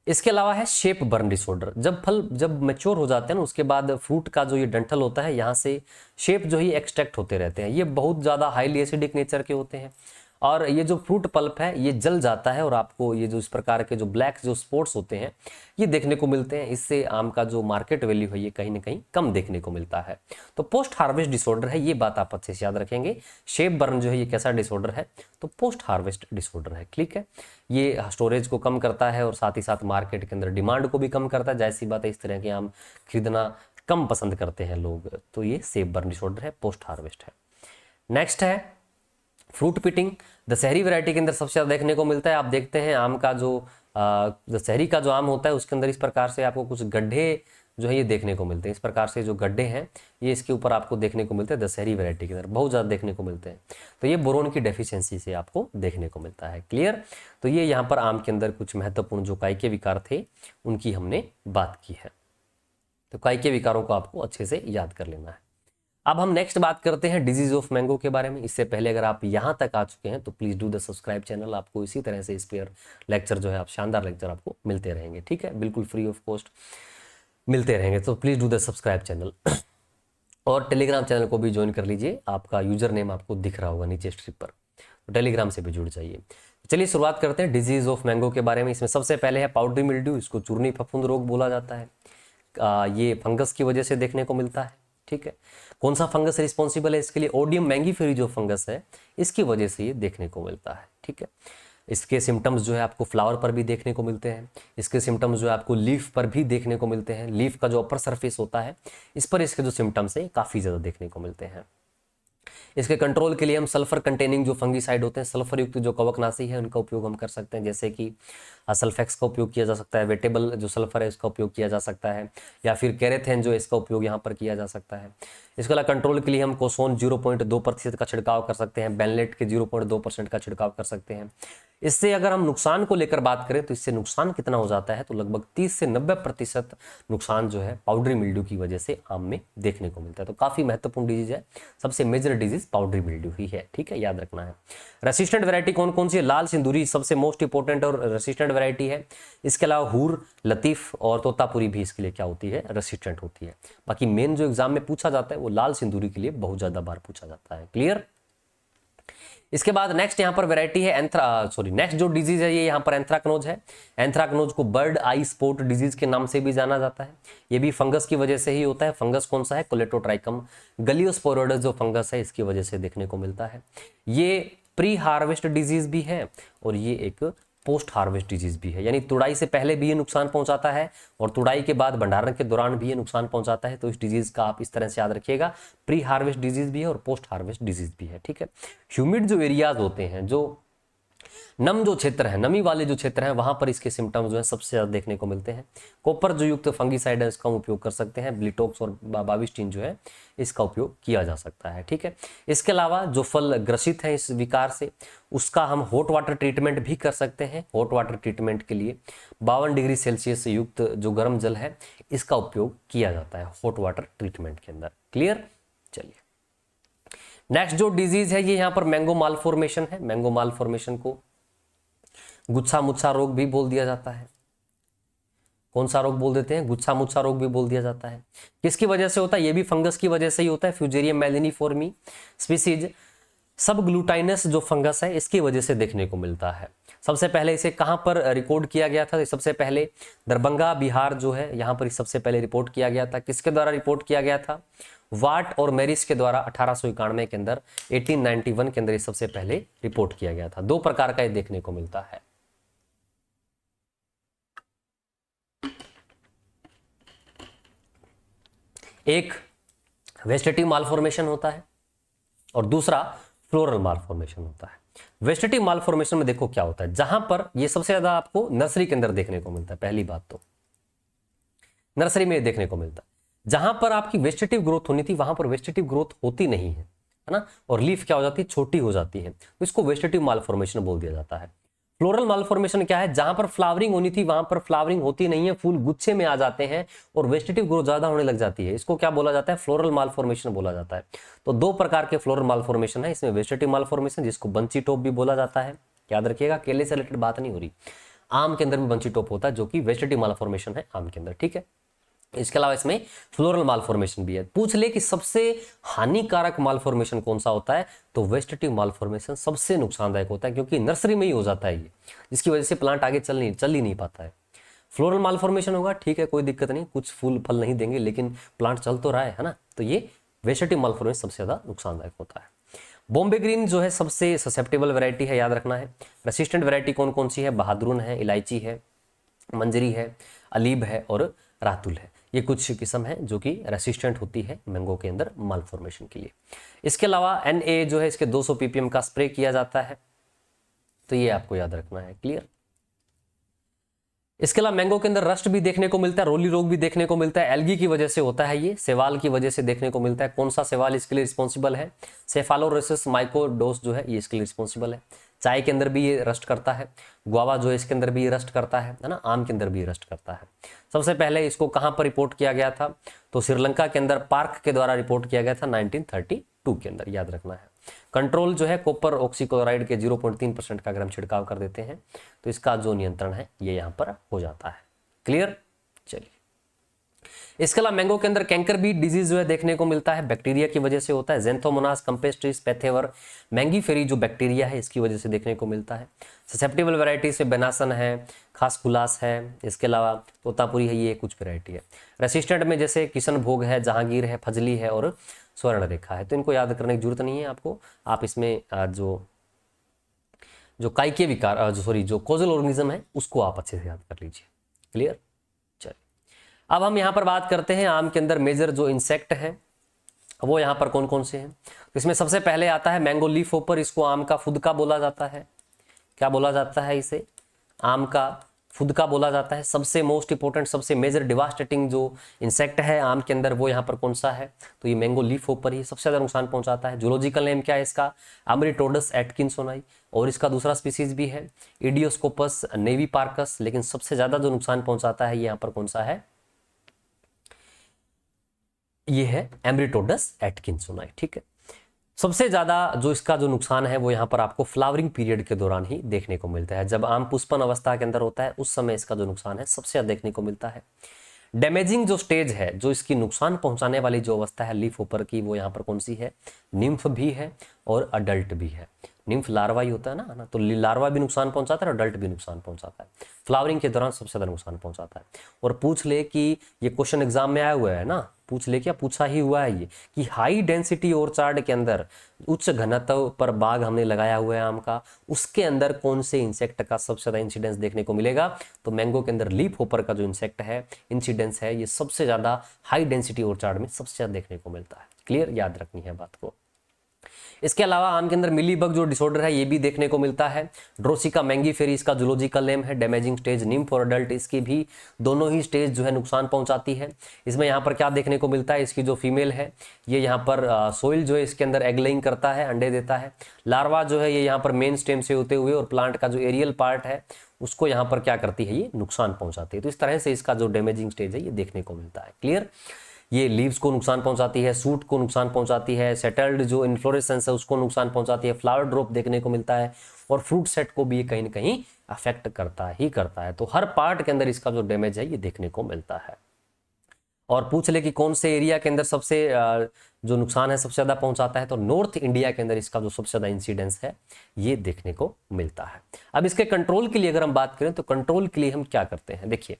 इसके अलावा है शेप बर्न डिसऑर्डर। जब फल जब मैच्योर हो जाते हैं ना उसके बाद फ्रूट का जो ये डंठल होता है यहाँ से शेप जो ही एक्सट्रैक्ट होते रहते हैं। ये बहुत ज़्यादा हाईली एसिडिक नेचर के होते हैं और ये जो फ्रूट पल्प है ये जल जाता है और आपको ये जो इस प्रकार के जो ब्लैक जो स्पॉट्स होते हैं ये देखने को मिलते हैं। इससे आम का जो मार्केट वैल्यू है ये कहीं ना कहीं कम देखने को मिलता है। तो पोस्ट हार्वेस्ट डिसऑर्डर है, ये बात आप अच्छे से याद रखेंगे। शेप बर्न जो है ये कैसा डिसऑर्डर है, तो पोस्ट हार्वेस्ट डिसऑर्डर है। ठीक है, ये स्टोरेज को कम करता है और साथ ही साथ मार्केट के अंदर डिमांड को भी कम करता है। जाहिर सी बात है इस तरह के आम खरीदना कम पसंद करते हैं लोग। तो ये शेप बर्न डिसऑर्डर है, पोस्ट हार्वेस्ट है। नेक्स्ट है फ्रूट पिटिंग। दशहरी वैरायटी के अंदर सबसे ज़्यादा देखने को मिलता है। आप देखते हैं आम का जो दशहरी का जो आम होता है उसके अंदर इस प्रकार से आपको कुछ गड्ढे जो है ये देखने को मिलते हैं। इस प्रकार से जो गड्ढे हैं ये इसके ऊपर आपको देखने को मिलते हैं। दशहरी वैरायटी के अंदर बहुत ज़्यादा देखने को मिलते हैं। तो ये बोरोन की डेफिशिएंसी से आपको देखने को मिलता है। क्लियर। तो ये यहाँ पर आम के अंदर कुछ महत्वपूर्ण जो काई के विकार थे उनकी हमने बात की है। तो काई के विकारों को आपको अच्छे से याद कर लेना है। अब हम नेक्स्ट बात करते हैं डिजीज ऑफ मैंगो के बारे में। इससे पहले अगर आप यहां तक आ चुके हैं तो please do the subscribe channel. आपको इसी तरह से स्पेयर लेक्चर जो है आप शानदार लेक्चर आपको मिलते रहेंगे। ठीक है, बिल्कुल फ्री ऑफ कॉस्ट मिलते रहेंगे। तो please do the subscribe channel और टेलीग्राम चैनल को भी ज्वाइन कर लीजिए। आपका यूजर नेम आपको दिख रहा होगा नीचे स्ट्रिप पर, तो टेलीग्राम से भी जुड़ जाइए। चलिए शुरुआत करते हैं डिजीज ऑफ मैंगो के बारे में। इसमें सबसे पहले है पाउडरी मिल्ड्यू, इसको चूर्णी फफूंद रोग बोला जाता है। ये फंगस की वजह से देखने को मिलता है। ठीक है, कौन सा फंगस रिस्पॉन्सिबल है इसके लिए, ओडियम मैंगीफेरी जो फंगस है इसकी वजह से ये देखने को मिलता है। ठीक है, इसके सिम्टम्स जो है आपको फ्लावर पर भी देखने को मिलते हैं। इसके सिम्टम्स जो है आपको लीफ पर भी देखने को मिलते हैं। लीफ का जो अपर सरफेस होता है इस पर इसके जो सिम्टम्स है काफ़ी ज़्यादा देखने को मिलते हैं। इसके कंट्रोल के लिए हम सल्फर कंटेनिंग जो फंगीसाइड होते हैं, सल्फर युक्त जो कवकनाशी है उनका उपयोग हम कर सकते हैं, जैसे कि सल्फेक्स का उपयोग किया जा सकता है, वेटेबल जो सल्फर है उसका उपयोग किया जा सकता है, या फिर कैरेथेन जो इसका उपयोग यहाँ पर किया जा सकता है। इसके अलावा कंट्रोल के लिए हम कोसोन 0.2% का छिड़काव कर सकते हैं, बेनलेट के 0.2% का छिड़काव कर सकते हैं। इससे अगर हम नुकसान को लेकर बात करें तो इससे नुकसान कितना हो जाता है, तो लगभग 30 से 90% नुकसान जो है पाउडरी मिल्ड्यू की वजह से आम में देखने को मिलता है। तो काफी महत्वपूर्ण डिजीज है, सबसे मेजर डिजीज पाउडरी मिल्ड्यू ही है, ठीक है, याद रखना है। रेसिस्टेंट वैरायटी कौन कौन सी है? लाल सिंदूरी सबसे मोस्ट इंपोर्टेंट और रेसिस्टेंट वैरायटी है। इसके अलावा हूर, लतीफ और तोतापुरी भी इसके लिए क्या होती है? रेसिस्टेंट होती है। बाकी मेन जो एग्जाम में पूछा जाता है वो लाल सिंदूरी के लिए बहुत ज्यादा बार पूछा जाता है। क्लियर? इसके बाद नेक्स्ट यहाँ पर वैरायटी है नेक्स्ट जो डिजीज है ये यहाँ पर एंथ्राकनोज है। एंथ्राकनोज को बर्ड आई स्पॉट डिजीज के नाम से भी जाना जाता है। ये भी फंगस की वजह से ही होता है। फंगस कौन सा है? कोलेटोट्राइकम गलियोस्पोरोइडस जो फंगस है इसकी वजह से देखने को मिलता है। ये प्री हार्वेस्ट डिजीज भी है और ये एक पोस्ट हार्वेस्ट डिजीज भी है, यानी तुड़ाई से पहले भी ये नुकसान पहुंचाता है और तुड़ाई के बाद भंडारण के दौरान भी ये नुकसान पहुंचाता है। तो इस डिजीज का आप इस तरह से याद रखिएगा, प्री हार्वेस्ट डिजीज भी है और पोस्ट हार्वेस्ट डिजीज भी है, ठीक है। ह्यूमिड जो एरियाज होते हैं, जो नम जो क्षेत्र है, नमी वाले जो क्षेत्र हैं, वहां पर इसके सिम्टम्स जो है सबसे ज्यादा देखने को मिलते हैं। कॉपर जो युक्त फंगीसाइड है इसका हम उपयोग कर सकते हैं। ब्लिटोक्स और बाविस्टीन जो है इसका उपयोग किया जा सकता है, ठीक है। इसके अलावा जो फल ग्रसित है इस विकार से उसका हम हॉट वाटर ट्रीटमेंट भी कर सकते हैं। हॉट वाटर ट्रीटमेंट के लिए 52 डिग्री सेल्सियस युक्त जो गर्म जल है इसका उपयोग किया जाता है हॉट वाटर ट्रीटमेंट के अंदर। क्लियर? चलिए नेक्स्ट जो डिजीज है ये यहाँ पर मैंगो मालफॉर्मेशन है। मैंगो मालफॉर्मेशन को गुच्छा मुच्छा रोग भी बोल दिया जाता है। कौन सा रोग बोल देते हैं? गुच्छा मुच्छा रोग भी बोल दिया जाता है। किसकी वजह से होता है? ये भी फंगस की वजह से ही होता है। फ्यूजेरियम मेलिनीफोर्मी स्पीसीज सब ग्लूटाइनस जो फंगस है इसकी वजह से देखने को मिलता है। सबसे पहले इसे कहां पर रिकॉर्ड किया गया था? सबसे पहले दरभंगा बिहार जो है यहाँ पर सबसे पहले रिपोर्ट किया गया था। किसके द्वारा रिपोर्ट किया गया था? वाट और मैरिस के द्वारा 1891 के अंदर 1891 के अंदर ये सबसे पहले रिपोर्ट किया गया था। दो प्रकार का ये देखने को मिलता है। एक वेजिटेटिव मालफॉर्मेशन होता है और दूसरा फ्लोरल मालफॉर्मेशन होता है। वेजिटेटिव मालफॉर्मेशन में देखो क्या होता है, जहां पर ये सबसे ज्यादा आपको नर्सरी के अंदर देखने को मिलता है। पहली बात तो नर्सरी में देखने को मिलता है, जहां पर आपकी वेजिटेटिव ग्रोथ होनी थी वहां पर वेजिटेटिव ग्रोथ होती नहीं है ना, और लीफ क्या हो जाती है? छोटी हो जाती है, तो इसको वेजिटेटिव मालफॉर्मेशन बोल दिया जाता है। फ्लोरल मालफॉर्मेशन क्या है? जहां पर फ्लावरिंग होनी थी वहां पर फ्लावरिंग होती नहीं है, फूल गुच्छे में आ जाते हैं और वेजिटेटिव ग्रोथ ज्यादा होने लग जाती है। इसको क्या बोला जाता है? फ्लोरल मालफॉर्मेशन बोला जाता है। तो दो प्रकार के फ्लोरल मालफॉर्मेशन है इसमें। वेजिटेटिव मालफॉर्मेशन जिसको बंची टॉप भी बोला जाता है, याद रखिएगा, केले से रिलेटेड बात नहीं हो रही। आम के अंदर भी बंची टॉप होता है जो कि वेजिटेटिव मालफॉर्मेशन है आम के अंदर, ठीक है। इसके अलावा इसमें फ्लोरल मालफॉर्मेशन भी है। पूछ ले कि सबसे हानिकारक मालफॉर्मेशन कौन सा होता है, तो वेजिटेटिव मालफॉर्मेशन सबसे नुकसानदायक होता है क्योंकि नर्सरी में ही हो जाता है ये, जिसकी वजह से प्लांट आगे चल ही नहीं पाता है। फ्लोरल मालफॉर्मेशन होगा, ठीक है, कोई दिक्कत नहीं, कुछ फूल फल नहीं देंगे लेकिन प्लांट चल तो रहा है ना, तो ये वेजिटेटिव मालफॉर्मेशन सबसे ज्यादा नुकसानदायक होता है। बॉम्बे ग्रीन जो है सबसे ससेप्टेबल वैरायटी है, याद रखना है। रेसिस्टेंट वैरायटी कौन कौन सी है? बहादुरन है, इलायची है, मंजरी है, अलीब है और रातुल है। ये कुछ किस्म है जो कि रेसिस्टेंट होती है मैंगो के अंदर मालफॉर्मेशन के लिए। इसके अलावा NA जो है इसके 200 ppm का स्प्रे किया जाता है, तो ये आपको याद रखना है। क्लियर? इसके अलावा मैंगो के अंदर रस्ट भी देखने को मिलता है, रोली रोग भी देखने को मिलता है। एल्गी की वजह से होता है, ये सेवाल की वजह से देखने को मिलता है। कौन सा सेवाल इसके लिए रिस्पॉन्सिबल है? सेफालोरोसिस माइकोडोस जो है ये इसके लिए रिस्पॉन्सिबल है। चाय के अंदर भी ये रस्ट करता है, गुआवा जो है इसके अंदर भी ये रस्ट करता है ना, आम के अंदर भी ये रस्ट करता है। सबसे पहले इसको कहां पर रिपोर्ट किया गया था? तो श्रीलंका के अंदर पार्क के द्वारा रिपोर्ट किया गया था 1932 के अंदर, याद रखना है। कंट्रोल जो है कॉपर ऑक्सीक्लोराइड के 0.3% का अगर हम छिड़काव कर देते हैं तो इसका जो नियंत्रण है ये यहाँ पर हो जाता है। क्लियर? चलिए इसके अलावा मैंगो के अंदर कैंकर बीट डिजीज जो है देखने को मिलता है, बैक्टीरिया की वजह से होता है। जेंथोमोनास कंपेस्ट्रिस पैथेवर मैंगीफेरी जो बैक्टीरिया है इसकी वजह से देखने को मिलता है। ससेप्टेबल वैरायटीज में बेनासन है, खास खुलास है, इसके अलावा तोतापुरी है, ये कुछ वैरायटी है। रेसिस्टेंट में जैसे किशनभोग है, जहांगीर है, फजली है और स्वर्ण रेखा है। तो इनको याद करने की जरूरत नहीं है आपको, आप इसमें जो जो काइके विकार जो कोजल ऑर्गेनिज्म है उसको आप अच्छे से याद कर लीजिए। क्लियर। चलिए अब हम यहाँ पर बात करते हैं आम के अंदर मेजर जो इंसेक्ट हैं वो यहाँ पर कौन कौन से हैं। तो इसमें सबसे पहले आता है मैंगो लीफ होपर, इसको आम का फुदका बोला जाता है। क्या बोला जाता है इसे? आम का फुदका बोला जाता है। सबसे मोस्ट इंपोर्टेंट, सबसे मेजर डिवास्टेटिंग जो इंसेक्ट है आम के अंदर वो यहाँ पर कौन सा है? तो ये मैंगो लीफ होपर ही सबसे ज्यादा नुकसान पहुंचाता है। जूलॉजिकल नेम क्या है इसका? अमरिटोडस एटकिंसोनाई। और इसका दूसरा स्पीसीज भी है इडियोस्कोपस नेवीपार्कस, लेकिन सबसे ज्यादा जो नुकसान पहुंचाता है ये यहाँ पर कौन सा है? ये है एमरिटोडस एटकिंसोनाई। ठीक है, सबसे ज्यादा जो इसका जो नुकसान है वो यहाँ पर आपको फ्लावरिंग पीरियड के दौरान ही देखने को मिलता है। जब आम पुष्पन अवस्था के अंदर होता है उस समय इसका जो नुकसान है सबसे ज्यादा देखने को मिलता है। डैमेजिंग जो स्टेज है, जो इसकी नुकसान पहुंचाने वाली जो अवस्था है लीफ होपर की, वो यहाँ पर कौन सी है? निम्फ भी है और अडल्ट भी है। निम्फ लार्वा ही होता है ना, तो लार्वा भी नुकसान पहुंचाता है और अडल्ट भी नुकसान पहुंचाता है। फ्लावरिंग के दौरान सबसे ज्यादा नुकसान पहुंचाता है। और पूछ ले कि ये क्वेश्चन एग्जाम में आया हुआ है ना, पूछ ले क्या पूछा ही हुआ है ये कि हाई डेंसिटी ऑर्चार्ड के अंदर उच्च घनत्व पर बाग हमने लगाया हुआ है आम का, उसके अंदर कौन से इंसेक्ट का सबसे ज्यादा इंसिडेंस देखने को मिलेगा? तो मैंगो के अंदर लीफ होपर का जो इंसेक्ट है इंसिडेंस है ये सबसे ज्यादा हाई डेंसिटी ऑर्चार्ड में सबसे ज्यादा देखने को मिलता है। क्लियर, याद रखनी है बात को। इसके अलावा आम के अंदर मिलीबग जो डिसऑर्डर है ये भी देखने को मिलता है। ड्रोसिका मैंगीफेरी इसका जूलॉजिकल नेम है। डैमेजिंग स्टेज निम्फ और अडल्ट, इसकी भी दोनों ही स्टेज जो है नुकसान पहुंचाती है। इसमें यहाँ पर क्या देखने को मिलता है? इसकी जो फीमेल है ये यहाँ पर सोइल जो है इसके अंदर एग लेइंग करता है, अंडे देता है। लार्वा जो है ये यहाँ पर मेन स्टेम से होते हुए और प्लांट का जो एरियल पार्ट है उसको यहाँ पर क्या करती है? ये नुकसान पहुंचाती है। तो इस तरह से इसका जो डैमेजिंग स्टेज है ये देखने को मिलता है। क्लियर। ये लीव्स को नुकसान पहुंचाती है, सूट को नुकसान पहुंचाती है, सेटल्ड जो इन्फ्लोरेसेंस है उसको नुकसान पहुंचाती है, फ्लावर ड्रॉप देखने को मिलता है और फ्रूट सेट को भी कहीं ना कहीं अफेक्ट करता ही करता है। तो हर पार्ट के अंदर इसका जो डैमेज है ये देखने को मिलता है। और पूछ ले कि कौन से एरिया के अंदर सबसे जो नुकसान है सबसे ज्यादा पहुंचाता है, तो नॉर्थ इंडिया के अंदर इसका जो सबसे ज्यादा इंसिडेंस है ये देखने को मिलता है। अब इसके कंट्रोल के लिए अगर हम बात करें तो कंट्रोल के लिए हम क्या करते हैं? देखिए,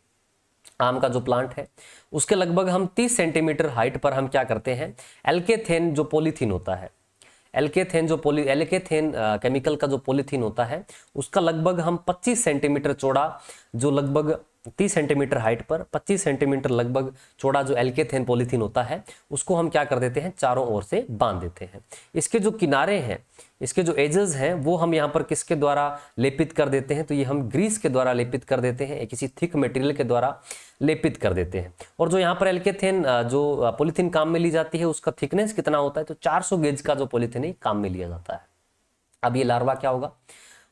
आम का जो प्लांट है उसके लगभग हम 30 सेंटीमीटर हाइट पर हम क्या करते हैं? एल्केथेन जो पॉलीथीन होता है, एल्केथेन केमिकल का जो पॉलीथीन होता है उसका लगभग हम 25 सेंटीमीटर चौड़ा, जो लगभग 30 सेंटीमीटर हाइट पर 25 सेंटीमीटर लगभग चौड़ा जो एल्केथेन पॉलीथीन होता है उसको हम क्या कर देते हैं? चारों ओर से बांध देते हैं। इसके जो किनारे हैं, इसके जो एजेस हैं वो हम यहाँ पर किसके द्वारा लेपित कर देते हैं? तो ये हम ग्रीस के द्वारा लेपित कर देते हैं, किसी थिक मटेरियल के द्वारा लेपित कर देते हैं। और जो यहाँ पर एल्केथेन जो पॉलीथीन काम में ली जाती है उसका थिकनेस कितना होता है? तो 400 गेज का जो पॉलीथीन है काम में लिया जाता है। अब ये लार्वा क्या होगा?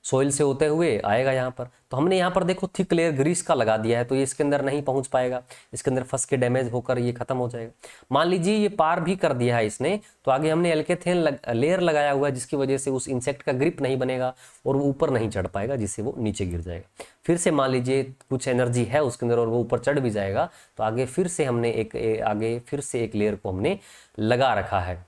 सोइल से होते हुए आएगा यहाँ पर, तो हमने यहाँ पर देखो थिक लेयर ग्रीस का लगा दिया है तो ये इसके अंदर नहीं पहुंच पाएगा, इसके अंदर फंस के डैमेज होकर ये खत्म हो जाएगा। मान लीजिए ये पार भी कर दिया है इसने, तो आगे हमने एल्केथेन लेयर लगाया हुआ है जिसकी वजह से उस इंसेक्ट का ग्रिप नहीं बनेगा और वो ऊपर नहीं चढ़ पाएगा, जिससे वो नीचे गिर जाएगा। फिर से मान लीजिए कुछ एनर्जी है उसके अंदर और वो ऊपर चढ़ भी जाएगा, तो आगे फिर से हमने एक लेयर को हमने लगा रखा है,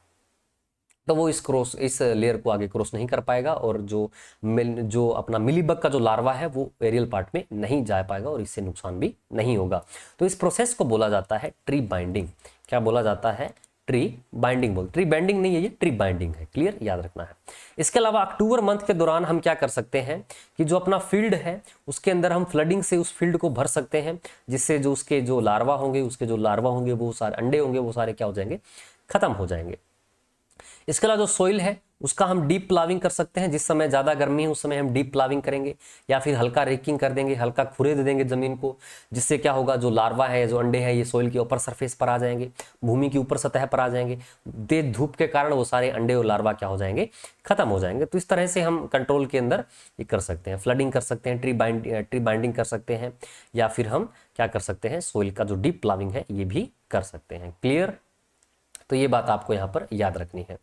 तो वो इस लेयर को आगे क्रॉस नहीं कर पाएगा और जो अपना मिलीबग का जो लार्वा है वो एरियल पार्ट में नहीं जा पाएगा और इससे नुकसान भी नहीं होगा। तो इस प्रोसेस को बोला जाता है ट्री बाइंडिंग। क्या बोला जाता है? ट्री बाइंडिंग ट्री बाइंडिंग नहीं है, ये ट्री बाइंडिंग है। क्लियर, याद रखना है। इसके अलावा अक्टूबर मंथ के दौरान हम क्या कर सकते हैं कि जो अपना फील्ड है उसके अंदर हम फ्लडिंग से उस फील्ड को भर सकते हैं, जिससे जो उसके जो लार्वा होंगे वो सारे अंडे होंगे वो सारे क्या हो जाएंगे? खत्म हो जाएंगे। इसके अलावा जो सोइल है उसका हम डीप प्लाविंग कर सकते हैं। जिस समय ज्यादा गर्मी है उस समय हम डीप प्लाविंग करेंगे या फिर हल्का रेकिंग कर देंगे, हल्का खुरेद देंगे जमीन को, जिससे क्या होगा? जो लार्वा है, जो अंडे हैं, ये सोइल के ऊपर सरफेस पर आ जाएंगे, भूमि की ऊपर सतह पर आ जाएंगे। तेज धूप के कारण वो सारे अंडे और लार्वा क्या हो जाएंगे? खत्म हो जाएंगे। तो इस तरह से हम कंट्रोल के अंदर ये कर सकते हैं, फ्लडिंग कर सकते हैं, ट्री बाइंडिंग कर सकते हैं, या फिर हम क्या कर सकते हैं? सोइल का जो डीप प्लाविंग है ये भी कर सकते हैं। क्लियर, तो ये बात आपको यहाँ पर याद रखनी है।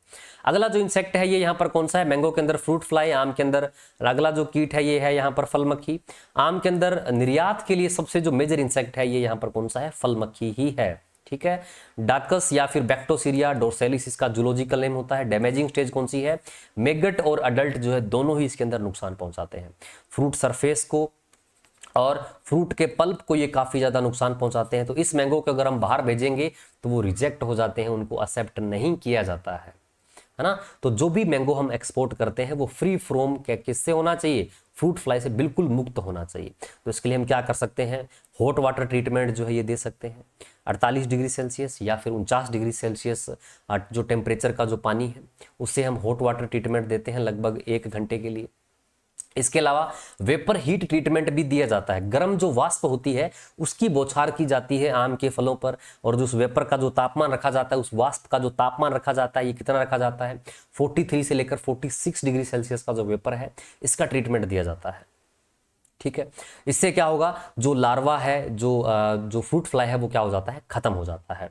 अगला जो इंसेक्ट है ये यहाँ पर कौन सा है? मैंगो के अंदर फ्रूट फ्लाई, आम के अंदर अगला जो कीट है ये है यहाँ पर फल मक्खी। आम के अंदर निर्यात के लिए सबसे जो मेजर इंसेक्ट है ये यहाँ पर कौन सा है? फल मक्खी ही है। ठीक है, डाकस या फिर बैक्टोसीरिया डोर्सेलिस इसका जूलॉजिकल नेम होता है। डैमेजिंग स्टेज कौन सी है? मेगट और अडल्ट जो है दोनों ही इसके अंदर नुकसान पहुंचाते हैं। फ्रूट सरफेस को और फ्रूट के पल्प को ये काफी ज्यादा नुकसान पहुंचाते हैं। तो इस मैंगो को अगर हम बाहर भेजेंगे तो वो रिजेक्ट हो जाते हैं, उनको एक्सेप्ट नहीं किया जाता है। है ना। तो जो भी मैंगो हम एक्सपोर्ट करते हैं वो फ्री फ्रॉम किससे होना चाहिए, फ्रूट फ्लाई से बिल्कुल मुक्त होना चाहिए। तो इसके लिए हम क्या कर सकते हैं, हॉट वाटर ट्रीटमेंट जो है ये दे सकते हैं 48 डिग्री सेल्सियस या फिर 49 डिग्री सेल्सियस जो टेम्परेचर का जो पानी है उससे हम हॉट वाटर ट्रीटमेंट देते हैं लगभग 1 घंटे के लिए। इसके अलावा वेपर हीट ट्रीटमेंट भी दिया जाता है, गर्म जो वाष्प होती है उसकी बौछार की जाती है आम के फलों पर, और जो उस वेपर का जो तापमान रखा जाता है, उस वाष्प का जो तापमान रखा जाता है, ये कितना रखा जाता है 43 से लेकर 46 डिग्री सेल्सियस का जो वेपर है इसका ट्रीटमेंट दिया जाता है। ठीक है, इससे क्या होगा, जो लार्वा है, जो फ्रूट फ्लाई है वो क्या हो जाता है, खत्म हो जाता है।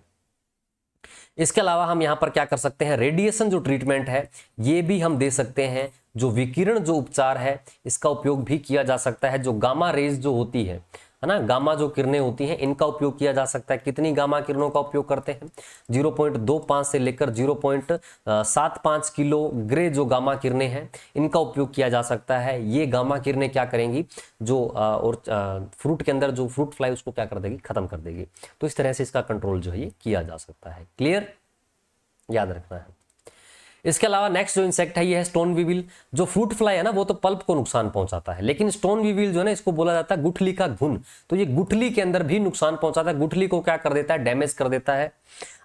इसके अलावा हम यहां पर क्या कर सकते हैं, रेडिएशन जो ट्रीटमेंट है ये भी हम दे सकते हैं। जो विकिरण जो उपचार है इसका उपयोग भी किया जा सकता है। जो गामा रेज जो होती है ना, गामा जो किरणें होती हैं इनका उपयोग किया जा सकता है। कितनी गामा किरणों का उपयोग करते हैं, 0.25 से लेकर 0.75 किलो ग्रे जो गामा किरणें हैं इनका उपयोग किया जा सकता है। ये गामा किरणें क्या करेंगी, जो फ्रूट के अंदर जो फ्रूट फ्लाई उसको क्या कर देगी, खत्म कर देगी। तो इस तरह से इसका कंट्रोल जो है ये किया जा सकता है। क्लियर, याद रखना है। इसके अलावा नेक्स्ट जो इंसेक्ट है ये है स्टोन वीविल। जो फ्रूट फ्लाई है ना वो तो पल्प को नुकसान पहुंचाता है, लेकिन स्टोन वीविल जो है ना इसको बोला जाता है गुठली का घुन। तो ये गुठली के अंदर भी नुकसान पहुंचाता है, गुठली को क्या कर देता है, डैमेज कर देता है।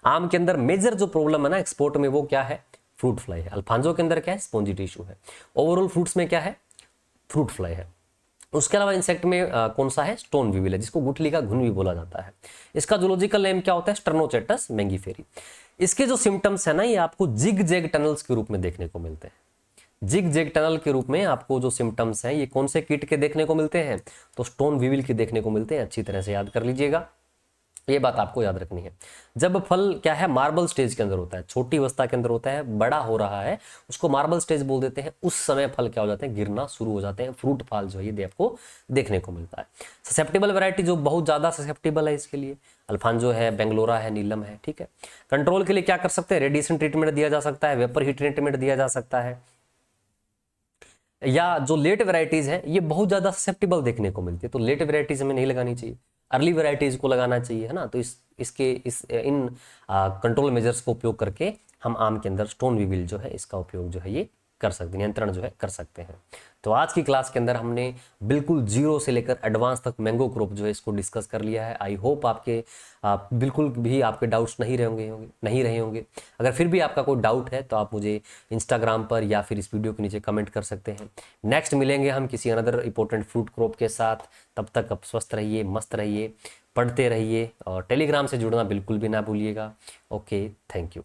आम के अंदर मेजर जो प्रॉब्लम है ना एक्सपोर्ट में वो क्या है, फ्रूट फ्लाई है। अल्फांजो के अंदर क्या है, स्पॉन्जी टिश्यू है। ओवरऑल फ्रूट्स में क्या है, फ्रूट फ्लाई है। उसके अलावा इंसेक्ट में कौन सा है, स्टोन वीविल है, जिसको गुठली का घुन भी बोला जाता है। इसका जूलॉजिकल नेम क्या होता है, स्टर्नोचेटस मैंगीफेरी। इसके जो सिम्टम्स है ना ये आपको जिग जैग टनल्स के रूप में देखने को मिलते हैं। जिग जैग टनल के रूप में आपको जो सिम्टम्स हैं ये कौन से कीट के देखने को मिलते हैं, तो स्टोन वीविल के देखने को मिलते हैं। अच्छी तरह से याद कर लीजिएगा, ये बात आपको याद रखनी है। जब फल क्या है, मार्बल स्टेज के अंदर होता है, छोटी अवस्था के अंदर होता है, बड़ा हो रहा है, उसको मार्बल स्टेज बोल देते हैं। उस समय फल क्या हो जाते हैं, गिरना शुरू हो जाते हैं। फ्रूट फल जो है ये आपको देखने को मिलता है। ससेप्टेबल वैरायटी जो बहुत ज्यादा ससेप्टेबल है इसके लिए अल्फांजो है, बेंगलोरा है, नीलम है। ठीक है, कंट्रोल के लिए क्या कर सकते हैं, रेडिएशन ट्रीटमेंट दिया जा सकता है, वेपर हीट ट्रीटमेंट दिया जा सकता है। या जो लेट वैरायटीज है ये बहुत ज्यादा ससेप्टेबल देखने को मिलती है, तो लेट वैरायटीज हमें नहीं लगानी चाहिए, अर्ली वैरायटीज को लगाना चाहिए, है ना। तो इन कंट्रोल मेजर्स को उपयोग करके हम आम के अंदर स्टोन वीविल जो है इसका उपयोग जो है ये कर सकते हैं, नियंत्रण जो है कर सकते हैं। तो आज की क्लास के अंदर हमने बिल्कुल जीरो से लेकर एडवांस तक मैंगो क्रॉप जो है इसको डिस्कस कर लिया है। आई होप आपके बिल्कुल भी आपके डाउट्स नहीं रहे होंगे। अगर फिर भी आपका कोई डाउट है तो आप मुझे इंस्टाग्राम पर या फिर इस वीडियो के नीचे कमेंट कर सकते हैं। नेक्स्ट मिलेंगे हम किसी अनदर इंपॉर्टेंट फ्रूट क्रॉप के साथ। तब तक आप स्वस्थ रहिए, मस्त रहिए, पढ़ते रहिए और टेलीग्राम से जुड़ना बिल्कुल भी ना भूलिएगा। Okay, thank you.